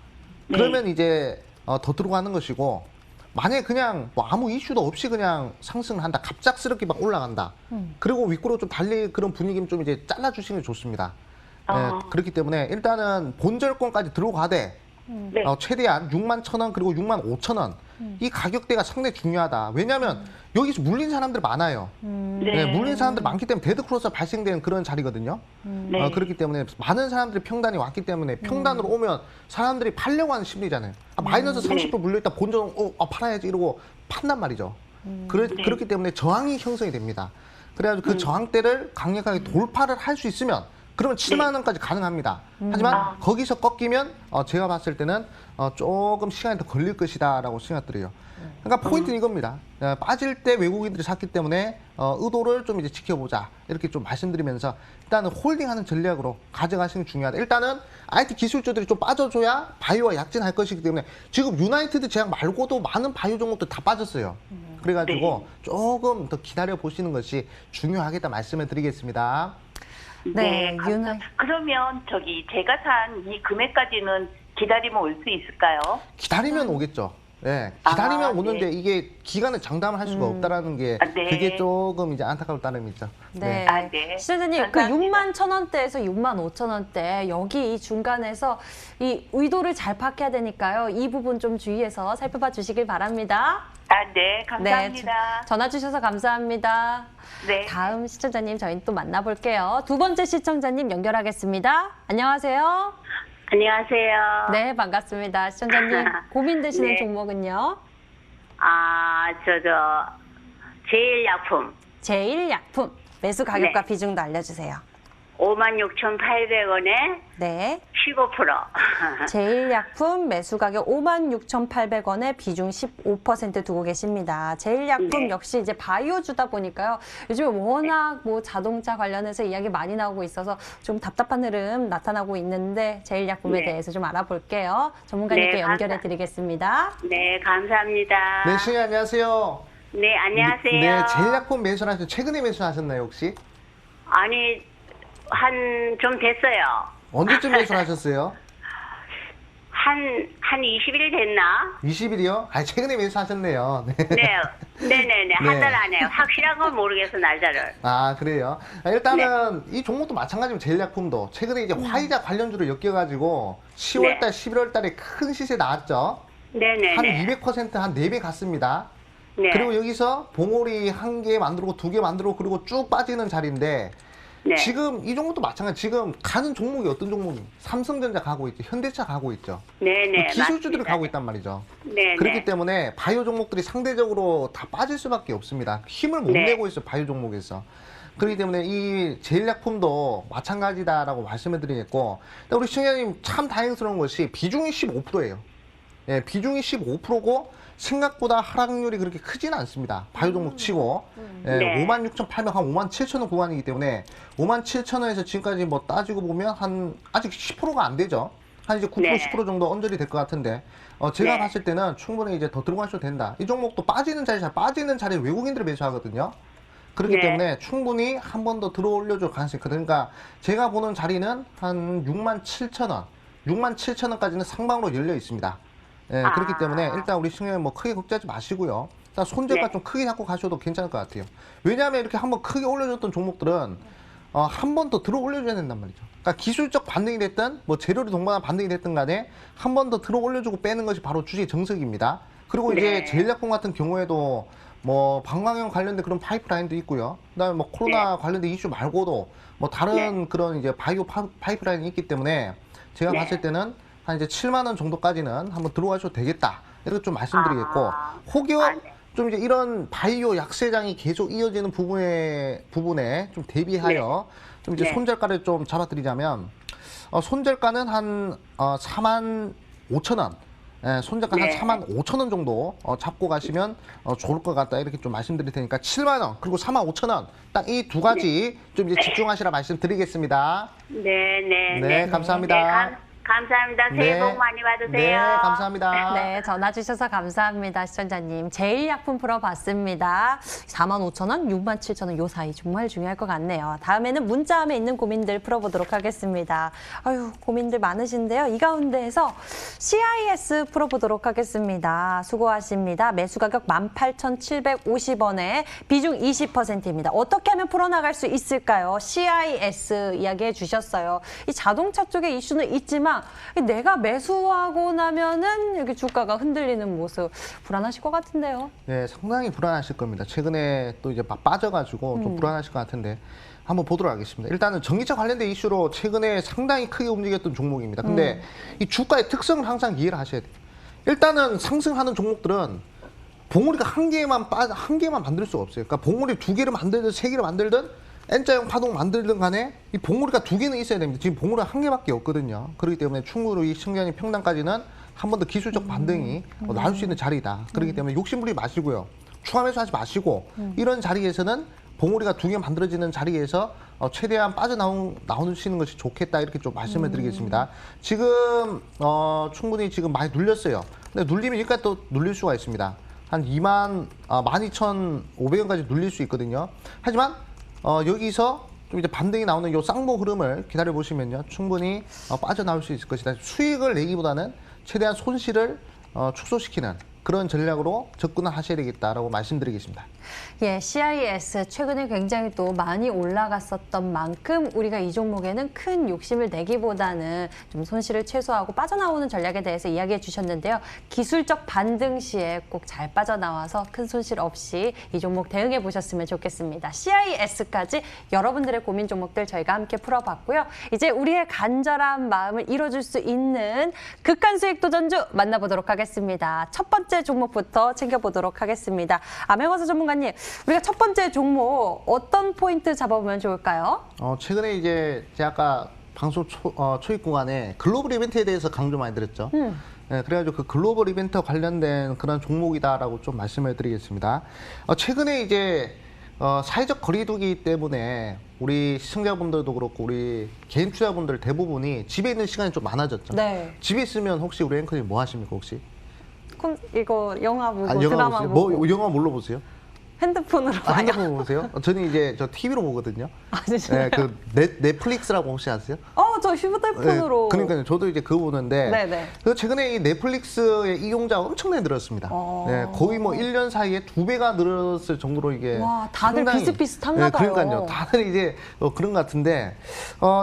그러면 이제 더 들어가는 것이고 만약에 그냥 뭐 아무 이슈도 없이 그냥 상승을 한다. 갑작스럽게 막 올라간다. 그리고 윗구로 좀 달릴 그런 분위기면 좀 이제 잘라주시는 게 좋습니다. 네, 그렇기 때문에 일단은 본절권까지 들어가되 네. 최대한 6만 1,000원 그리고 6만 5천원 이 가격대가 상당히 중요하다. 왜냐하면 여기서 물린 사람들 많아요. 네, 물린 사람들 많기 때문에 데드크로스가 발생되는 그런 자리거든요. 네. 그렇기 때문에 많은 사람들이 평단이 왔기 때문에 평단으로 오면 사람들이 팔려고 하는 심리잖아요. 마이너스 30% 물려있다 본전 팔아야지 이러고 판단 말이죠. 그렇기 때문에 저항이 형성이 됩니다. 그래가지고 그 저항대를 강력하게 돌파를 할 수 있으면 그러면 7만 원까지 가능합니다. 하지만 거기서 꺾이면 제가 봤을 때는 조금 시간이 더 걸릴 것이다라고 생각들어요. 그러니까 포인트는 이겁니다. 빠질 때 외국인들이 샀기 때문에 의도를 좀 이제 지켜보자 이렇게 좀 말씀드리면서 일단은 홀딩하는 전략으로 가져가시는 게 중요하다. 일단은 IT 기술주들이 좀 빠져줘야 바이오가 약진할 것이기 때문에 지금 유나이티드 제약 말고도 많은 바이오 종목들 다 빠졌어요. 그래가지고 조금 더 기다려 보시는 것이 중요하겠다 말씀을 드리겠습니다. 네, 감사합니다. 그러면 제가 산 이 금액까지는 기다리면 올 수 있을까요? 기다리면 오겠죠. 네, 기다리면 아, 오는데 네. 이게 기간을 장담을 할 수가 없다라는 게 네. 그게 조금 이제 안타까울 따름이죠. 네. 네. 시청자님, 그 감사합니다. 6만 1,000원대에서 6만 5천원대 여기 이 중간에서 이 의도를 잘 파악해야 되니까요. 이 부분 좀 주의해서 살펴봐 주시길 바랍니다. 네, 감사합니다. 전화 주셔서 감사합니다. 네. 다음 시청자님 저희는 또 만나볼게요. 두 번째 시청자님 연결하겠습니다. 안녕하세요. 안녕하세요. 네, 반갑습니다. 시청자님 고민되시는 네. 종목은요? 제일약품 제일약품 매수 가격과 네. 비중도 알려주세요. 56,800원에 네. 15%. 제일약품 매수 가격 56,800원에 비중 15% 두고 계십니다. 제일약품 네. 역시 이제 바이오주다 보니까요. 요즘에 워낙 뭐 자동차 관련해서 이야기 많이 나오고 있어서 좀 답답한 흐름 나타나고 있는데 제일약품에 네. 대해서 좀 알아볼게요. 전문가님께 네, 연결해 드리겠습니다. 네, 감사합니다. 네, 시청자 안녕하세요. 네, 안녕하세요. 네, 제일약품 매수하셨 최근에 매수하셨나요 혹시? 아니, 좀 됐어요. 언제쯤 매수하셨어요? 한 20일 됐나? 20일이요? 아, 최근에 매수하셨네요. 네. 네네네. 한 달 안에. 확실한 건 모르겠어, 날짜를. 아, 그래요? 일단은 이 종목도 마찬가지로 제일약품도 최근에 이제 화이자 관련주를 엮여가지고 10월달, 네. 11월달에 큰 시세 나왔죠? 네네네. 한 200%, 한 4배 갔습니다. 네. 그리고 여기서 봉오리 1개 만들고 2개 만들고 그리고 쭉 빠지는 자리인데 네. 지금 이 종목도 마찬가지. 지금 가는 종목이 어떤 종목이? 삼성전자 가고 있죠. 현대차 가고 있죠. 네네. 기술주들이 맞습니다. 가고 있단 말이죠. 네네. 그렇기 때문에 바이오 종목들이 상대적으로 다 빠질 수밖에 없습니다. 힘을 못 네. 내고 있어요. 바이오 종목에서. 그렇기 때문에 이 제일약품도 마찬가지다라고 말씀을 드리겠고, 우리 시청자님 참 다행스러운 것이 비중이 15%예요. 예, 비중이 15%고 생각보다 하락률이 그렇게 크지는 않습니다. 바이오 종목 치고. 예, 네. 56,800, 한 57,000원 구간이기 때문에 57,000원에서 지금까지 뭐 따지고 보면 아직 10%가 안 되죠. 한 이제 9%, 네. 10% 정도 언저리 될 것 같은데, 제가 네. 봤을 때는 충분히 이제 더 들어가셔도 된다. 이 종목도 빠지는 자리에 외국인들을 매수하거든요. 그렇기 네. 때문에 충분히 한 번 더 들어 올려줄 가능성이 있거든요. 그러니까 제가 보는 자리는 한 67,000원, 67,000원까지는 상방으로 열려 있습니다. 예, 그렇기 때문에 일단 우리 시청자님 뭐 크게 걱정하지 마시고요. 일단 손절가 네. 좀 크게 잡고 가셔도 괜찮을 것 같아요. 왜냐하면 이렇게 한번 크게 올려줬던 종목들은 한 번 더 들어 올려줘야 된단 말이죠. 그러니까 기술적 반등이 됐든 뭐 재료를 동반한 반등이 됐든 간에 한 번 더 들어 올려주고 빼는 것이 바로 주식 정석입니다. 그리고 이제 네. 제일약품 같은 경우에도 뭐 방광염 관련된 그런 파이프라인도 있고요. 그다음에 뭐 코로나 관련된 이슈 말고도 뭐 다른 그런 이제 바이오 파이프라인이 있기 때문에 제가 네. 봤을 때는 한 이제 7만 원 정도까지는 한번 들어가셔도 되겠다. 이렇게 좀 말씀드리겠고 혹여 네. 좀 이제 이런 바이오 약세장이 계속 이어지는 부분에 좀 대비하여 좀 이제 네. 손절가를 좀 잡아드리자면 손절가는 한 4만 5천 원. 예, 손절가 네. 한 4만 5천 원 정도 잡고 가시면 좋을 것 같다 이렇게 좀 말씀드릴 테니까 7만 원 그리고 4만 5천 원 딱 이 두 가지 좀 이제 집중하시라 말씀드리겠습니다. 네네. 네, 감사합니다. 감사합니다. 새해 네. 복 많이 받으세요. 네, 감사합니다. 네, 전화 주셔서 감사합니다, 시청자님. 제일약품 풀어봤습니다. 45,000원, 67,000원 요 사이 정말 중요할 것 같네요. 다음에는 문자함에 있는 고민들 풀어보도록 하겠습니다. 아유, 고민들 많으신데요. 이 가운데에서 CIS 풀어보도록 하겠습니다. 수고하십니다. 매수 가격 18,750원에 비중 20%입니다. 어떻게 하면 풀어나갈 수 있을까요? CIS 이야기해 주셨어요. 이 자동차 쪽의 이슈는 있지만 보니까 내가 매수하고 나면은 이렇게 주가가 흔들리는 모습 불안하실 것 같은데요. 네, 상당히 불안하실 겁니다. 최근에 또 이제 막 빠져가지고 좀 불안하실 것 같은데 한번 보도록 하겠습니다. 일단은 전기차 관련된 이슈로 최근에 상당히 크게 움직였던 종목입니다. 근데 이 주가의 특성을 항상 이해를 하셔야 돼요. 일단은 상승하는 종목들은 봉우리가 한 개만 만들 수가 없어요. 그러니까 봉우리 2개를 만들든 3개를 만들든 N자형 파동 만들든 간에 이 봉우리가 2개는 있어야 됩니다. 지금 봉우리가 1개밖에 없거든요. 그렇기 때문에 충분히 신경이 평단까지는 한 번 더 기술적 반등이 나올 수 있는 자리다. 그렇기 때문에 욕심부리지 마시고요. 추가 매수하지 마시고 이런 자리에서는 봉우리가 2개 만들어지는 자리에서 최대한 나오시는 것이 좋겠다 이렇게 좀 말씀을 드리겠습니다. 지금 충분히 지금 많이 눌렸어요. 근데 눌리면 여기까지 또 눌릴 수가 있습니다. 한 12,500원까지 눌릴 수 있거든요. 하지만 여기서 좀 이제 반등이 나오는 요 쌍봉 흐름을 기다려 보시면요, 충분히 빠져나올 수 있을 것이다. 수익을 내기보다는 최대한 손실을 축소시키는 그런 전략으로 접근을 하셔야 되겠다라고 말씀드리겠습니다. 예, CIS 최근에 굉장히 또 많이 올라갔었던 만큼 우리가 이 종목에는 큰 욕심을 내기보다는 좀 손실을 최소화하고 빠져나오는 전략에 대해서 이야기해 주셨는데요. 기술적 반등 시에 꼭 잘 빠져나와서 큰 손실 없이 이 종목 대응해 보셨으면 좋겠습니다. CIS까지 여러분들의 고민 종목들 저희가 함께 풀어봤고요. 이제 우리의 간절한 마음을 이뤄줄 수 있는 극한 수익 도전주 만나보도록 하겠습니다. 첫 번째 종목부터 챙겨보도록 하겠습니다. 암행어사 전문가님, 우리가 첫 번째 종목 어떤 포인트 잡아보면 좋을까요? 최근에 이제 제가 아까 방송 초입 구간에 글로벌 이벤트에 대해서 강조 많이 드렸죠. 네, 그래가지고 그 글로벌 이벤트 관련된 그런 종목이다라고 좀 말씀을 드리겠습니다. 최근에 이제 사회적 거리두기 때문에 우리 시청자분들도 그렇고 우리 개인 투자분들 대부분이 집에 있는 시간이 좀 많아졌죠. 네. 집에 있으면 혹시 우리 앵커님 뭐 하십니까 혹시? 이거 영화 보고 영화 드라마 보세요? 보고 뭐 영화 뭘로 보세요? 핸드폰으로 봐요. 핸드폰 보세요? 저는 이제 저 TV로 보거든요. 아, 진짜요? 네, 그 넷플릭스라고 혹시 아세요? 저 휴대폰으로. 네, 그러니까요. 저도 이제 그거 보는데. 네네. 그래서 최근에 이 넷플릭스의 이용자가 엄청나게 늘었습니다. 네, 거의 뭐 1년 사이에 2배가 늘었을 정도로 이게. 와, 다들 상당히, 비슷비슷한가 봐요. 그러니까요. 다들 이제 그런 것 같은데,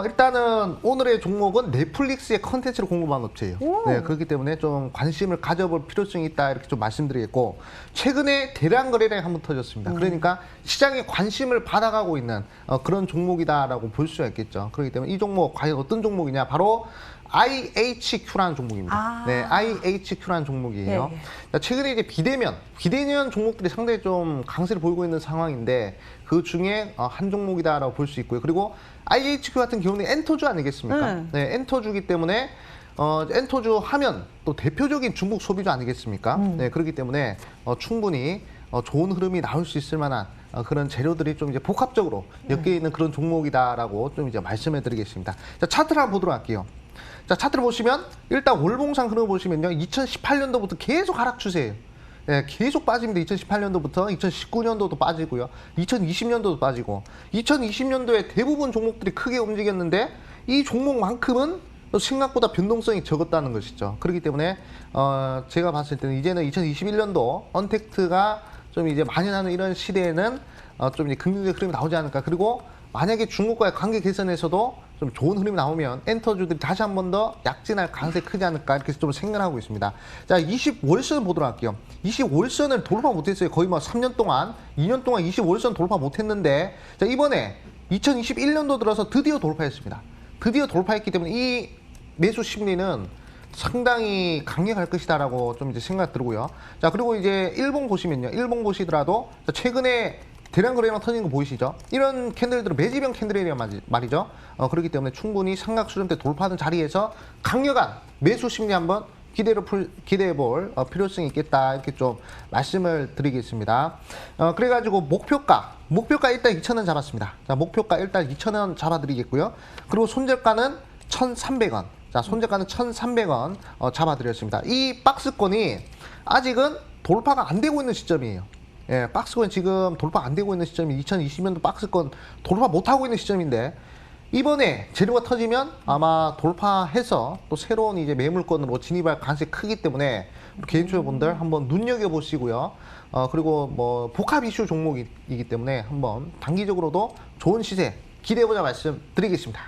일단은 오늘의 종목은 넷플릭스의 컨텐츠를 공급한 업체예요. 네, 그렇기 때문에 좀 관심을 가져볼 필요성이 있다 이렇게 좀 말씀드리겠고, 최근에 대량 거래량이 한번 터졌습니다. 그러니까 시장에 관심을 받아가고 있는 그런 종목이다라고 볼 수가 있겠죠. 그렇기 때문에 이 종목 과연 어떤 종목이냐? 바로 IHQ라는 종목입니다. 네, IHQ라는 종목이에요. 예, 예. 자, 최근에 이제 비대면 종목들이 상당히 좀 강세를 보이고 있는 상황인데 그 중에 한 종목이다라고 볼 수 있고요. 그리고 IHQ 같은 경우는 엔터주 아니겠습니까? 네, 엔터주기 때문에 엔터주 하면 또 대표적인 중국 소비주 아니겠습니까? 네, 그렇기 때문에 충분히 좋은 흐름이 나올 수 있을 만한 그런 재료들이 좀 이제 복합적으로 엮여 있는 그런 종목이다라고 좀 이제 말씀을 드리겠습니다. 자, 차트를 한번 보도록 할게요. 자, 차트를 보시면 일단 월봉상 흐름을 보시면요. 2018년도부터 계속 하락 추세예요. 네, 계속 빠집니다. 2018년도부터 2019년도도 빠지고요. 2020년도도 빠지고 2020년도에 대부분 종목들이 크게 움직였는데 이 종목만큼은 생각보다 변동성이 적었다는 것이죠. 그렇기 때문에 제가 봤을 때는 이제는 2021년도 언택트가 좀 이제 만연하는 이런 시대에는 좀 이제 긍정적 흐름이 나오지 않을까. 그리고 만약에 중국과의 관계 개선에서도 좀 좋은 흐름이 나오면 엔터주들이 다시 한 번 더 약진할 가능성이 크지 않을까 이렇게 좀 생각하고 있습니다. 자, 25월선 보도록 할게요. 25월선을 돌파 못했어요. 거의 뭐 3년 동안, 2년 동안 25월선 돌파 못했는데, 자, 이번에 2021년도 들어서 드디어 돌파했습니다. 드디어 돌파했기 때문에 이 매수 심리는 상당히 강력할 것이다라고 좀 이제 생각 들고요. 자, 그리고 이제 일봉 보시면요. 일봉 보시더라도 최근에 대량 거래량 터지는 거 보이시죠? 이런 캔들들은 매집형 캔들이란 말이죠. 그렇기 때문에 충분히 삼각수렴대 돌파하는 자리에서 강력한 매수 심리 한번 기대해 볼 필요성이 있겠다 이렇게 좀 말씀을 드리겠습니다. 그래가지고 목표가 일단 2,000원 잡았습니다. 자, 목표가 일단 2,000원 잡아드리겠고요. 그리고 손절가는 1,300원. 자, 손절가는 1,300원 잡아드렸습니다. 이 박스권이 아직은 돌파가 안 되고 있는 시점이에요. 예, 박스권 지금 돌파 안 되고 있는 시점이 2020년도 박스권 돌파 못 하고 있는 시점인데 이번에 재료가 터지면 아마 돌파해서 또 새로운 이제 매물권으로 진입할 가능성이 크기 때문에 개인 투자분들 한번 눈여겨 보시고요. 그리고 뭐 복합 이슈 종목이기 때문에 한번 단기적으로도 좋은 시세 기대해 보자 말씀드리겠습니다.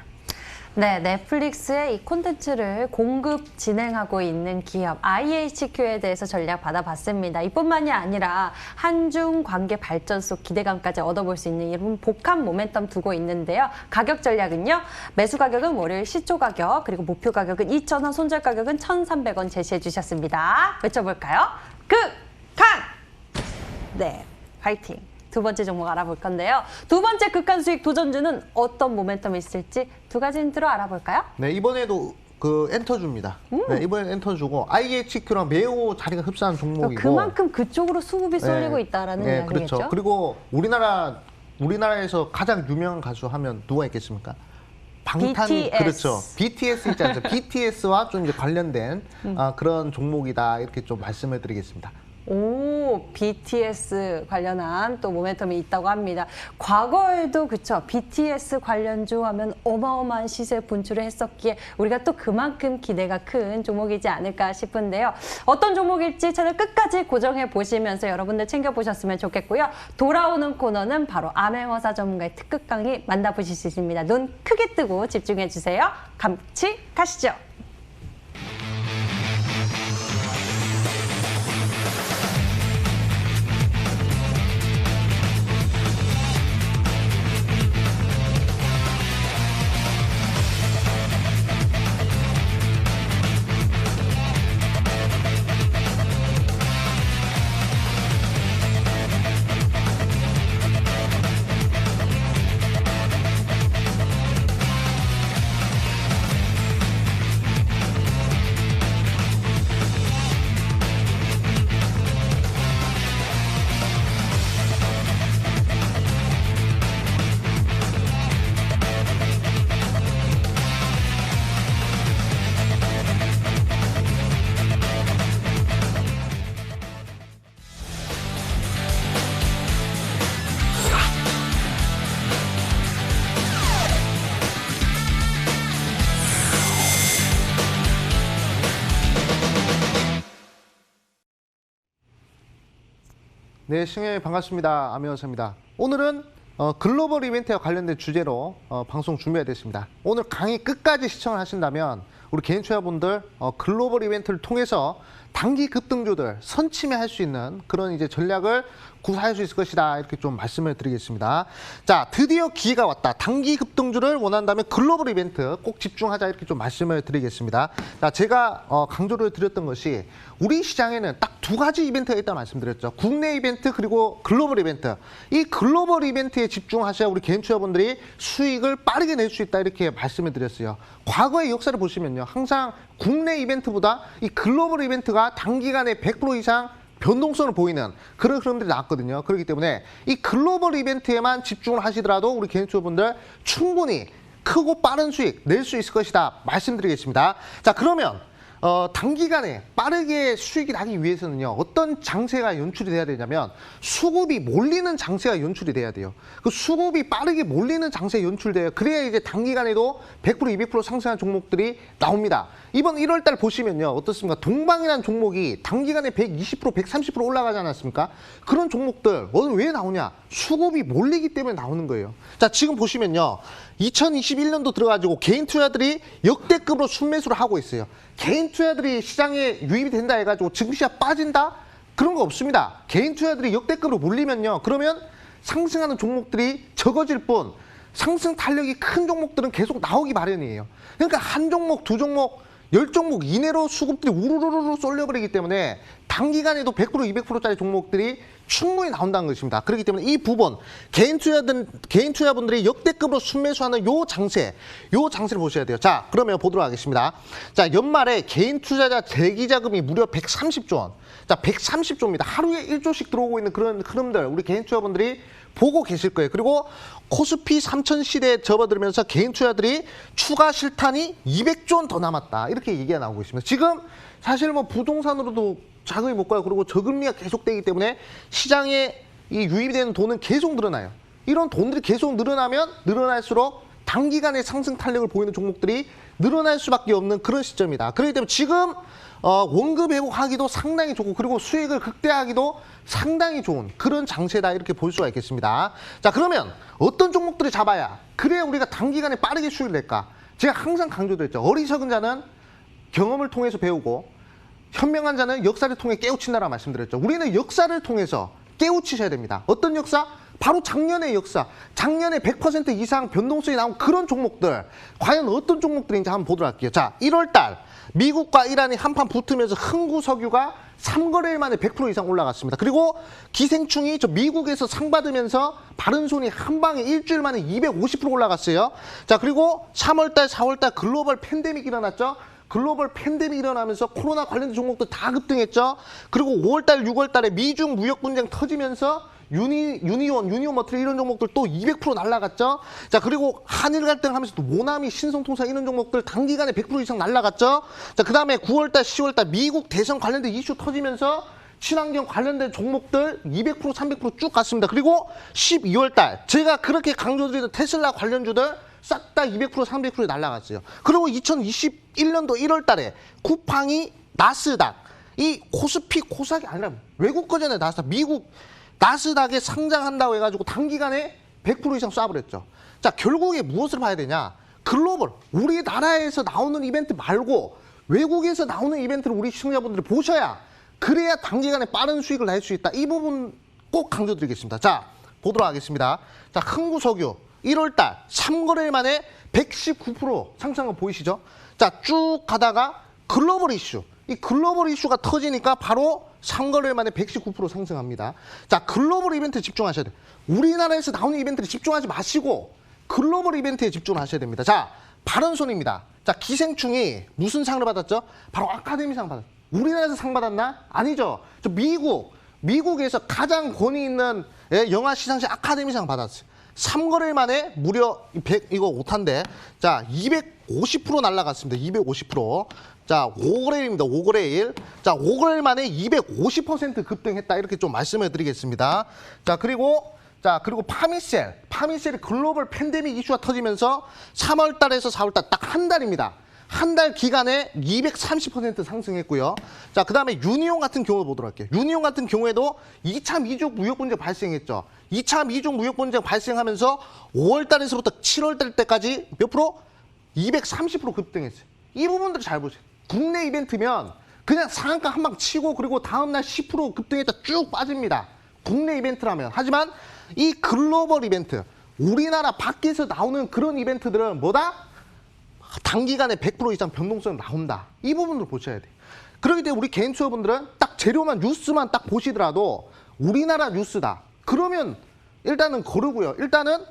네, 넷플릭스의 이 콘텐츠를 공급 진행하고 있는 기업 IHQ에 대해서 전략 받아봤습니다. 이뿐만이 아니라 한중 관계 발전 속 기대감까지 얻어볼 수 있는 이런 복합 모멘텀 두고 있는데요. 가격 전략은요. 매수 가격은 월요일 시초 가격, 그리고 목표 가격은 2,000원, 손절 가격은 1,300원 제시해 주셨습니다. 외쳐볼까요? 극한! 네, 파이팅! 두 번째 종목 알아볼 건데요. 두 번째 극한 수익 도전주는 어떤 모멘텀이 있을지 두 가지 힌트로 알아볼까요? 네, 이번에도 그 엔터주입니다. 네, 이번엔 엔터주고 IHQ랑 매우 자리가 흡사한 종목이고 그만큼 그쪽으로 수급이 쏠리고 있다라는 이야기겠죠? 그렇죠. 그리고 우리나라에서 가장 유명한 가수 하면 누가 있겠습니까? 방탄 BTS. 그렇죠. BTS 있지 않죠? BTS와 좀 이제 관련된 그런 종목이다 이렇게 좀 말씀을 드리겠습니다. 오, BTS 관련한 또 모멘텀이 있다고 합니다. 과거에도 그쵸, BTS 관련주 하면 어마어마한 시세 분출을 했었기에 우리가 또 그만큼 기대가 큰 종목이지 않을까 싶은데요. 어떤 종목일지 채널 끝까지 고정해 보시면서 여러분들 챙겨보셨으면 좋겠고요. 돌아오는 코너는 바로 암행어사 전문가의 특급 강의 만나보실 수 있습니다. 눈 크게 뜨고 집중해 주세요. 같이 가시죠. 네, 승현이 반갑습니다. 암혜원사입니다. 오늘은 글로벌 이벤트와 관련된 주제로 방송 준비가 됐습니다. 오늘 강의 끝까지 시청을 하신다면 우리 개인 투자분들 글로벌 이벤트를 통해서 단기 급등주들 선침해할 수 있는 그런 이제 전략을 구사할 수 있을 것이다 이렇게 좀 말씀을 드리겠습니다. 자, 드디어 기회가 왔다. 단기 급등주를 원한다면 글로벌 이벤트 꼭 집중하자 이렇게 좀 말씀을 드리겠습니다. 자, 제가 강조를 드렸던 것이 우리 시장에는 딱 두 가지 이벤트가 있다고 말씀드렸죠. 국내 이벤트 그리고 글로벌 이벤트. 이 글로벌 이벤트에 집중하셔야 우리 개인 투자분들이 수익을 빠르게 낼 수 있다 이렇게 말씀을 드렸어요. 과거의 역사를 보시면요. 항상 국내 이벤트보다 이 글로벌 이벤트가 단기간에 100% 이상 변동성을 보이는 그런 흐름들이 나왔거든요. 그렇기 때문에 이 글로벌 이벤트에만 집중을 하시더라도 우리 개인 투자분들 충분히 크고 빠른 수익 낼 수 있을 것이다 말씀드리겠습니다. 자, 그러면 단기간에 빠르게 수익이 나기 위해서는요, 어떤 장세가 연출이 돼야 되냐면 수급이 몰리는 장세가 연출이 돼야 돼요. 그 수급이 빠르게 몰리는 장세가 연출돼요. 그래야 이제 단기간에도 100%, 200% 상승한 종목들이 나옵니다. 이번 1월 달 보시면요, 어떻습니까? 동방이라는 종목이 단기간에 120%, 130% 올라가지 않았습니까? 그런 종목들 왜 나오냐? 수급이 몰리기 때문에 나오는 거예요. 자, 지금 보시면요, 2021년도 들어가지고 개인 투자들이 역대급으로 순매수를 하고 있어요. 개인 투자들이 시장에 유입이 된다 해가지고 증시가 빠진다? 그런 거 없습니다. 개인 투자들이 역대급으로 몰리면요, 그러면 상승하는 종목들이 적어질 뿐 상승 탄력이 큰 종목들은 계속 나오기 마련이에요. 그러니까 한 종목, 두 종목, 10종목 이내로 수급들이 우르르르 쏠려버리기 때문에 단기간에도 100%, 200%짜리 종목들이 충분히 나온다는 것입니다. 그렇기 때문에 이 부분, 개인 투자분들이 역대급으로 순매수하는 요 장세를 보셔야 돼요. 자, 그러면 보도록 하겠습니다. 자, 연말에 개인 투자자 대기자금이 무려 130조 원. 자, 130조입니다. 하루에 1조씩 들어오고 있는 그런 흐름들, 우리 개인 투자분들이 보고 계실 거예요. 그리고 코스피 3000 시대에 접어들면서 개인 투자들이 추가 실탄이 200조 원 더 남았다. 이렇게 얘기가 나오고 있습니다. 지금 사실 뭐 부동산으로도 자금이 못 가요. 그리고 저금리가 계속되기 때문에 시장에 이 유입이 되는 돈은 계속 늘어나요. 이런 돈들이 계속 늘어나면 늘어날수록 단기간에 상승 탄력을 보이는 종목들이 늘어날 수밖에 없는 그런 시점이다. 그렇기 때문에 지금 원금 회복하기도 상당히 좋고 그리고 수익을 극대화하기도 상당히 좋은 그런 장세다 이렇게 볼 수가 있겠습니다. 자, 그러면 어떤 종목들을 잡아야 그래야 우리가 단기간에 빠르게 수익을 낼까? 제가 항상 강조드렸죠. 어리석은 자는 경험을 통해서 배우고 현명한 자는 역사를 통해 깨우친다라고 말씀드렸죠. 우리는 역사를 통해서 깨우치셔야 됩니다. 어떤 역사? 바로 작년의 역사. 작년에 100% 이상 변동성이 나온 그런 종목들. 과연 어떤 종목들인지 한번 보도록 할게요. 자, 1월 달 미국과 이란이 한판 붙으면서 흥구 석유가 3거래일 만에 100% 이상 올라갔습니다. 그리고 기생충이 저 미국에서 상 받으면서 바른손이 한 방에 일주일 만에 250% 올라갔어요. 자, 그리고 3월 달, 4월 달 글로벌 팬데믹 일어났죠. 글로벌 팬데믹 일어나면서 코로나 관련된 종목도 다 급등했죠. 그리고 5월 달, 6월 달에 미중 무역 분쟁 터지면서 유니온 머트리 이런 종목들 또 200% 날라갔죠. 자, 그리고 한일 갈등 하면서 또 모나미, 신성통상 이런 종목들 단기간에 100% 이상 날라갔죠. 자, 그 다음에 9월 달, 10월 달 미국 대선 관련된 이슈 터지면서 친환경 관련된 종목들 200%, 300% 쭉 갔습니다. 그리고 12월 달 제가 그렇게 강조드리던 테슬라 관련주들 싹 다 200%, 300% 날라갔어요. 그리고 2021년도 1월 달에 쿠팡이 나스닥, 이 코스피, 코스닥이 아니라 외국 거전에 나스닥, 미국 나스닥에 상장한다고 해가지고 단기간에 100% 이상 쏴버렸죠. 자, 결국에 무엇을 봐야 되냐? 글로벌, 우리나라에서 나오는 이벤트 말고 외국에서 나오는 이벤트를 우리 시청자분들이 보셔야 그래야 단기간에 빠른 수익을 낼 수 있다. 이 부분 꼭 강조드리겠습니다. 자, 보도록 하겠습니다. 자, 흥구석유 1월달 3거래일 만에 119% 상승한 거 보이시죠? 자, 쭉 가다가 글로벌 이슈. 이 글로벌 이슈가 터지니까 바로 3거래일 만에 119% 상승합니다. 자, 글로벌 이벤트에 집중하셔야 돼요. 우리나라에서 나오는 이벤트에 집중하지 마시고 글로벌 이벤트에 집중하셔야 됩니다. 자, 바른손입니다. 자, 기생충이 무슨 상을 받았죠? 바로 아카데미상 받았어요. 우리나라에서 상 받았나? 아니죠. 저 미국에서 가장 권위 있는 영화 시상식 아카데미상 받았어요. 3거래일 만에 무려 100, 이거 오탄데, 자, 250% 날라갔습니다. 250%. 자, 5거래일입니다. 5거래일. 자, 5거래일 만에 250% 급등했다. 이렇게 좀 말씀을 드리겠습니다. 자, 그리고 파미셀이 글로벌 팬데믹 이슈가 터지면서 3월 달에서 4월 달 딱 한 달입니다. 한 달 기간에 230% 상승했고요. 자, 그 다음에 유니온 같은 경우 보도록 할게요. 유니온 같은 경우에도 2차 미중 무역 분쟁 발생했죠. 2차 미중 무역 분쟁 발생하면서 5월 달에서부터 7월 달 때까지 몇 프로? 230% 급등했어요. 이 부분들을 잘 보세요. 국내 이벤트면 그냥 상한가 한 방 치고 그리고 다음날 10% 급등했다 쭉 빠집니다. 국내 이벤트라면. 하지만 이 글로벌 이벤트, 우리나라 밖에서 나오는 그런 이벤트들은 뭐다? 단기간에 100% 이상 변동성이 나온다. 이 부분을 보셔야 돼요. 그렇기 때문에 우리 개인 투자분들은 딱 재료만 뉴스만 딱 보시더라도 우리나라 뉴스다. 그러면 일단은 거르고요. 일단은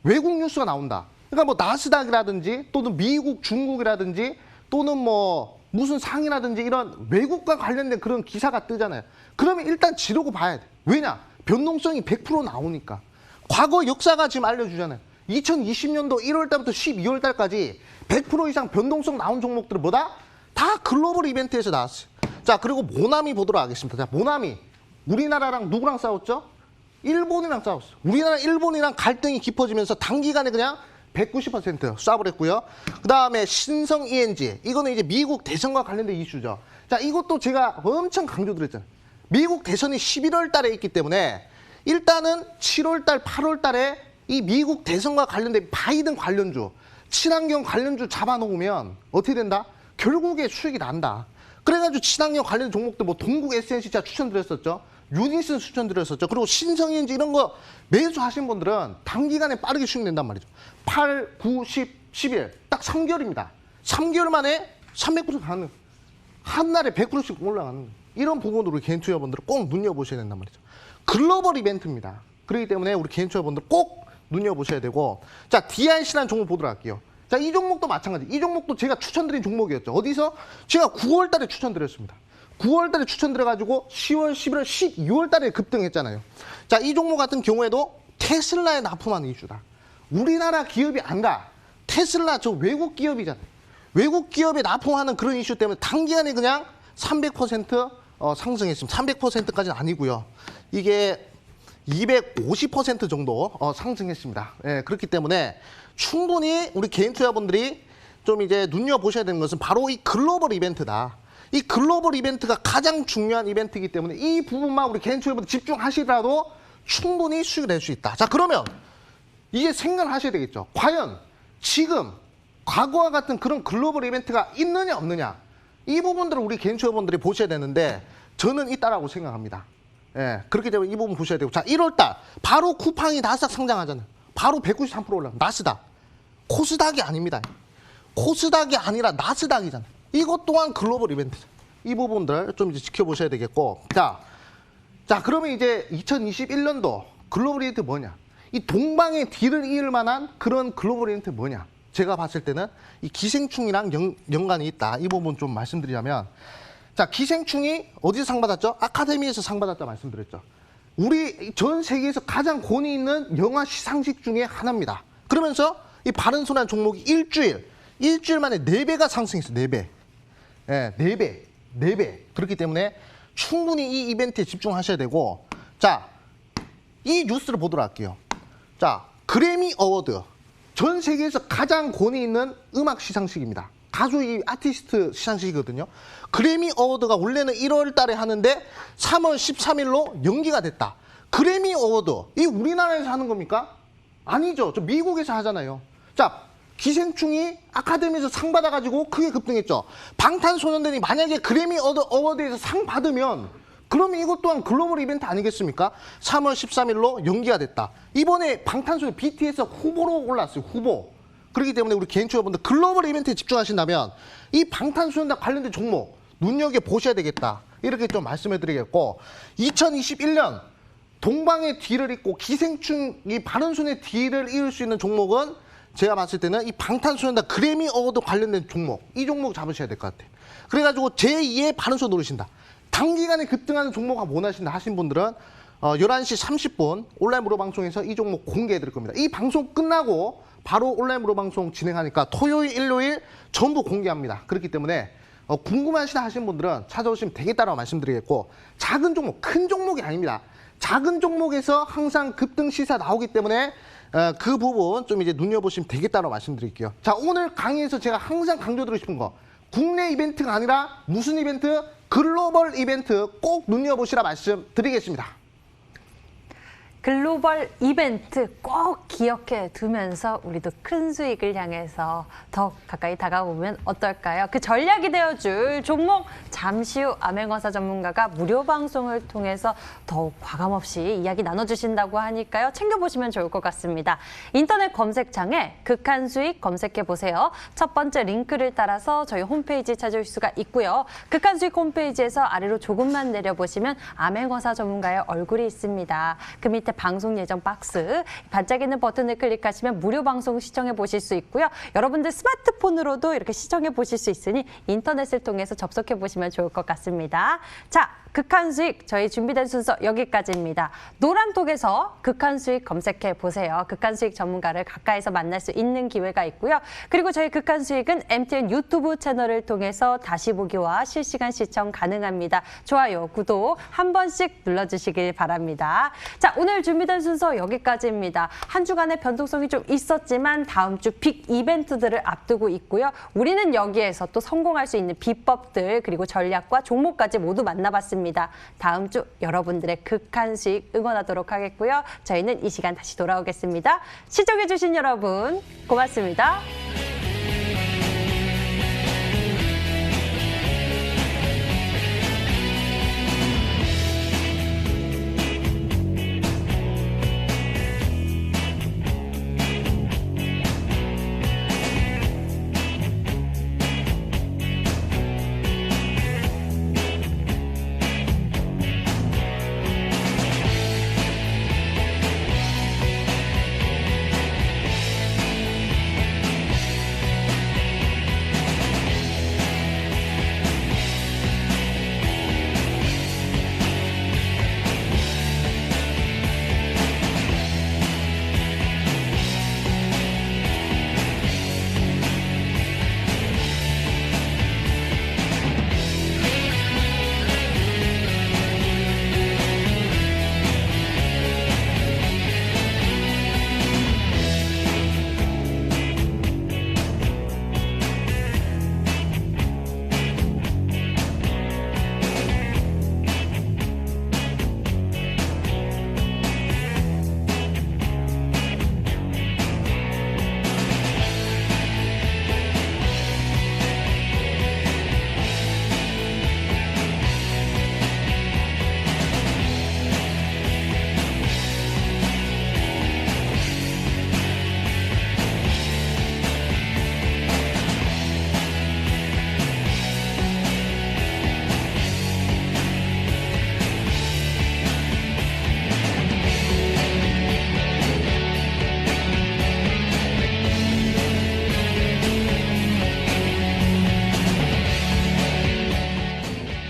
외국 뉴스가 나온다. 그러니까 뭐 나스닥이라든지 또는 미국, 중국이라든지 또는 뭐 무슨 상이라든지 이런 외국과 관련된 그런 기사가 뜨잖아요. 그러면 일단 지르고 봐야 돼. 왜냐? 변동성이 100% 나오니까. 과거 역사가 지금 알려주잖아요. 2020년도 1월 달부터 12월 달까지 100% 이상 변동성 나온 종목들은 뭐다? 다 글로벌 이벤트에서 나왔어요. 자, 그리고 모나미 보도록 하겠습니다. 자, 모나미. 우리나라랑 누구랑 싸웠죠? 일본이랑 싸웠어요. 우리나라, 일본이랑 갈등이 깊어지면서 단기간에 그냥 190% 쏴버렸고요. 그 다음에 신성 ENG. 이거는 이제 미국 대선과 관련된 이슈죠. 자, 이것도 제가 엄청 강조드렸잖아요. 미국 대선이 11월 달에 있기 때문에 일단은 7월 달, 8월 달에 이 미국 대선과 관련된 바이든 관련주, 친환경 관련주 잡아놓으면 어떻게 된다? 결국에 수익이 난다. 그래가지고 친환경 관련 종목들 뭐 동국 SNC 제가 추천드렸었죠. 유니슨 추천드렸었죠. 그리고 신성인지 이런 거 매수하신 분들은 단기간에 빠르게 수익 낸단 말이죠. 8, 9, 10, 11. 딱 3개월입니다. 3개월 만에 300% 가는, 한 날에 100%씩 올라가는 이런 부분으로 개인 투자분들은 꼭 눈여보셔야 된단 말이죠. 글로벌 이벤트입니다. 그렇기 때문에 우리 개인 투자분들 꼭 눈여보셔야 되고, 자, DIC라는 종목 보도록 할게요. 자, 이 종목도 마찬가지. 이 종목도 제가 추천드린 종목이었죠. 어디서? 제가 9월 달에 추천드렸습니다. 9월 달에 추천드려가지고 10월, 11월, 12월 달에 급등했잖아요. 자, 이 종목 같은 경우에도 테슬라에 납품하는 이슈다. 우리나라 기업이 안 가. 테슬라 저 외국 기업이잖아요. 외국 기업에 납품하는 그런 이슈 때문에 단기간에 그냥 300% 상승했습니다. 300%까지는 아니고요. 이게 250% 정도 상승했습니다. 예, 그렇기 때문에 충분히 우리 개인 투자분들이 좀 이제 눈여보셔야 되는 것은 바로 이 글로벌 이벤트다. 이 글로벌 이벤트가 가장 중요한 이벤트이기 때문에 이 부분만 우리 개인 투자분들 집중하시더라도 충분히 수익을 낼 수 있다. 자, 그러면 이게 생각을 하셔야 되겠죠. 과연 지금 과거와 같은 그런 글로벌 이벤트가 있느냐 없느냐 이 부분들을 우리 개인 투자분들이 보셔야 되는데 저는 있다라고 생각합니다. 예, 그렇기 때문에 이 부분 보셔야 되고 자 1월달 바로 쿠팡이 나스닥 상장하잖아요. 바로 193% 올라가 나스닥 코스닥이 아닙니다. 코스닥이 아니라 나스닥이잖아요. 이것 또한 글로벌 이벤트죠. 이 부분들 좀 이제 지켜보셔야 되겠고 자 그러면 이제 2021년도 글로벌 이벤트 뭐냐 이 동방의 뒤를 이을 만한 그런 글로벌 이벤트 뭐냐 제가 봤을 때는 이 기생충이랑 연관이 있다. 이 부분 좀 말씀드리자면 자 기생충이 어디서 상 받았죠? 아카데미에서 상 받았다 말씀드렸죠. 우리 전 세계에서 가장 권위 있는 영화 시상식 중에 하나입니다. 그러면서 이 바른손이라는 종목이 일주일 만에 4배가 상승했어요. 4배. 예, 4배. 그렇기 때문에 충분히 이 이벤트에 집중하셔야 되고 자, 이 뉴스를 보도록 할게요. 자, 그래미 어워드. 전 세계에서 가장 권위 있는 음악 시상식입니다. 가수 이 아티스트 시상식이거든요. 그래미 어워드가 원래는 1월 달에 하는데 3월 13일로 연기가 됐다. 그래미 어워드. 이 우리나라에서 하는 겁니까? 아니죠. 저 미국에서 하잖아요. 자, 기생충이 아카데미에서 상 받아가지고 크게 급등했죠. 방탄소년단이 만약에 그래미 어워드에서 상 받으면 그러면 이것 또한 글로벌 이벤트 아니겠습니까? 3월 13일로 연기가 됐다. 이번에 방탄소년단 BTS 후보로 올랐어요. 후보. 그렇기 때문에 우리 개인 투자분들 글로벌 이벤트에 집중하신다면 이 방탄소년단 관련된 종목 눈여겨보셔야 되겠다. 이렇게 좀 말씀해 드리겠고 2021년 동방의 뒤를 잇고 기생충이 바른손의 뒤를 이을 수 있는 종목은 제가 봤을 때는 이 방탄소년단 그래미 어워드 관련된 종목 이 종목 잡으셔야 될 것 같아요. 그래가지고 제2의 바른손 노리신다. 단기간에 급등하는 종목을 원하신다 하신 분들은 11시 30분 온라인 무료 방송에서 이 종목 공개해 드릴 겁니다. 이 방송 끝나고 바로 온라인 무료 방송 진행하니까 토요일, 일요일 전부 공개합니다. 그렇기 때문에 궁금하시다 하신 분들은 찾아오시면 되겠다라고 말씀드리겠고 작은 종목, 큰 종목이 아닙니다. 작은 종목에서 항상 급등 시세 나오기 때문에 그 부분 좀 이제 눈여보시면 되겠다고 말씀드릴게요. 자, 오늘 강의에서 제가 항상 강조드리고 싶은 거 국내 이벤트가 아니라 무슨 이벤트? 글로벌 이벤트 꼭 눈여보시라 말씀드리겠습니다. 글로벌 이벤트 꼭 기억해 두면서 우리도 큰 수익을 향해서 더 가까이 다가오면 어떨까요? 그 전략이 되어줄 종목 잠시 후 암행어사 전문가가 무료 방송을 통해서 더욱 과감없이 이야기 나눠주신다고 하니까요. 챙겨보시면 좋을 것 같습니다. 인터넷 검색창에 극한 수익 검색해보세요. 첫 번째 링크를 따라서 저희 홈페이지 찾아올 수가 있고요. 극한 수익 홈페이지에서 아래로 조금만 내려보시면 암행어사 전문가의 얼굴이 있습니다. 그 밑에 방송 예정 박스 반짝이는 버튼을 클릭하시면 무료 방송 시청해 보실 수 있고요. 여러분들 스마트폰으로도 이렇게 시청해 보실 수 있으니 인터넷을 통해서 접속해 보시면 좋을 것 같습니다. 자, 극한 수익 저희 준비된 순서 여기까지입니다. 노란톡에서 극한 수익 검색해 보세요. 극한 수익 전문가를 가까이서 만날 수 있는 기회가 있고요. 그리고 저희 극한 수익은 MTN 유튜브 채널을 통해서 다시 보기와 실시간 시청 가능합니다. 좋아요, 구독 한 번씩 눌러주시길 바랍니다. 자, 오늘 준비된 순서 여기까지입니다. 한 주간의 변동성이 좀 있었지만 다음 주 빅 이벤트들을 앞두고 있고요. 우리는 여기에서 또 성공할 수 있는 비법들 그리고 전략과 종목까지 모두 만나봤습니다. 다음 주 여러분들의 극한 수익 응원하도록 하겠고요. 저희는 이 시간 다시 돌아오겠습니다. 시청해주신 여러분 고맙습니다.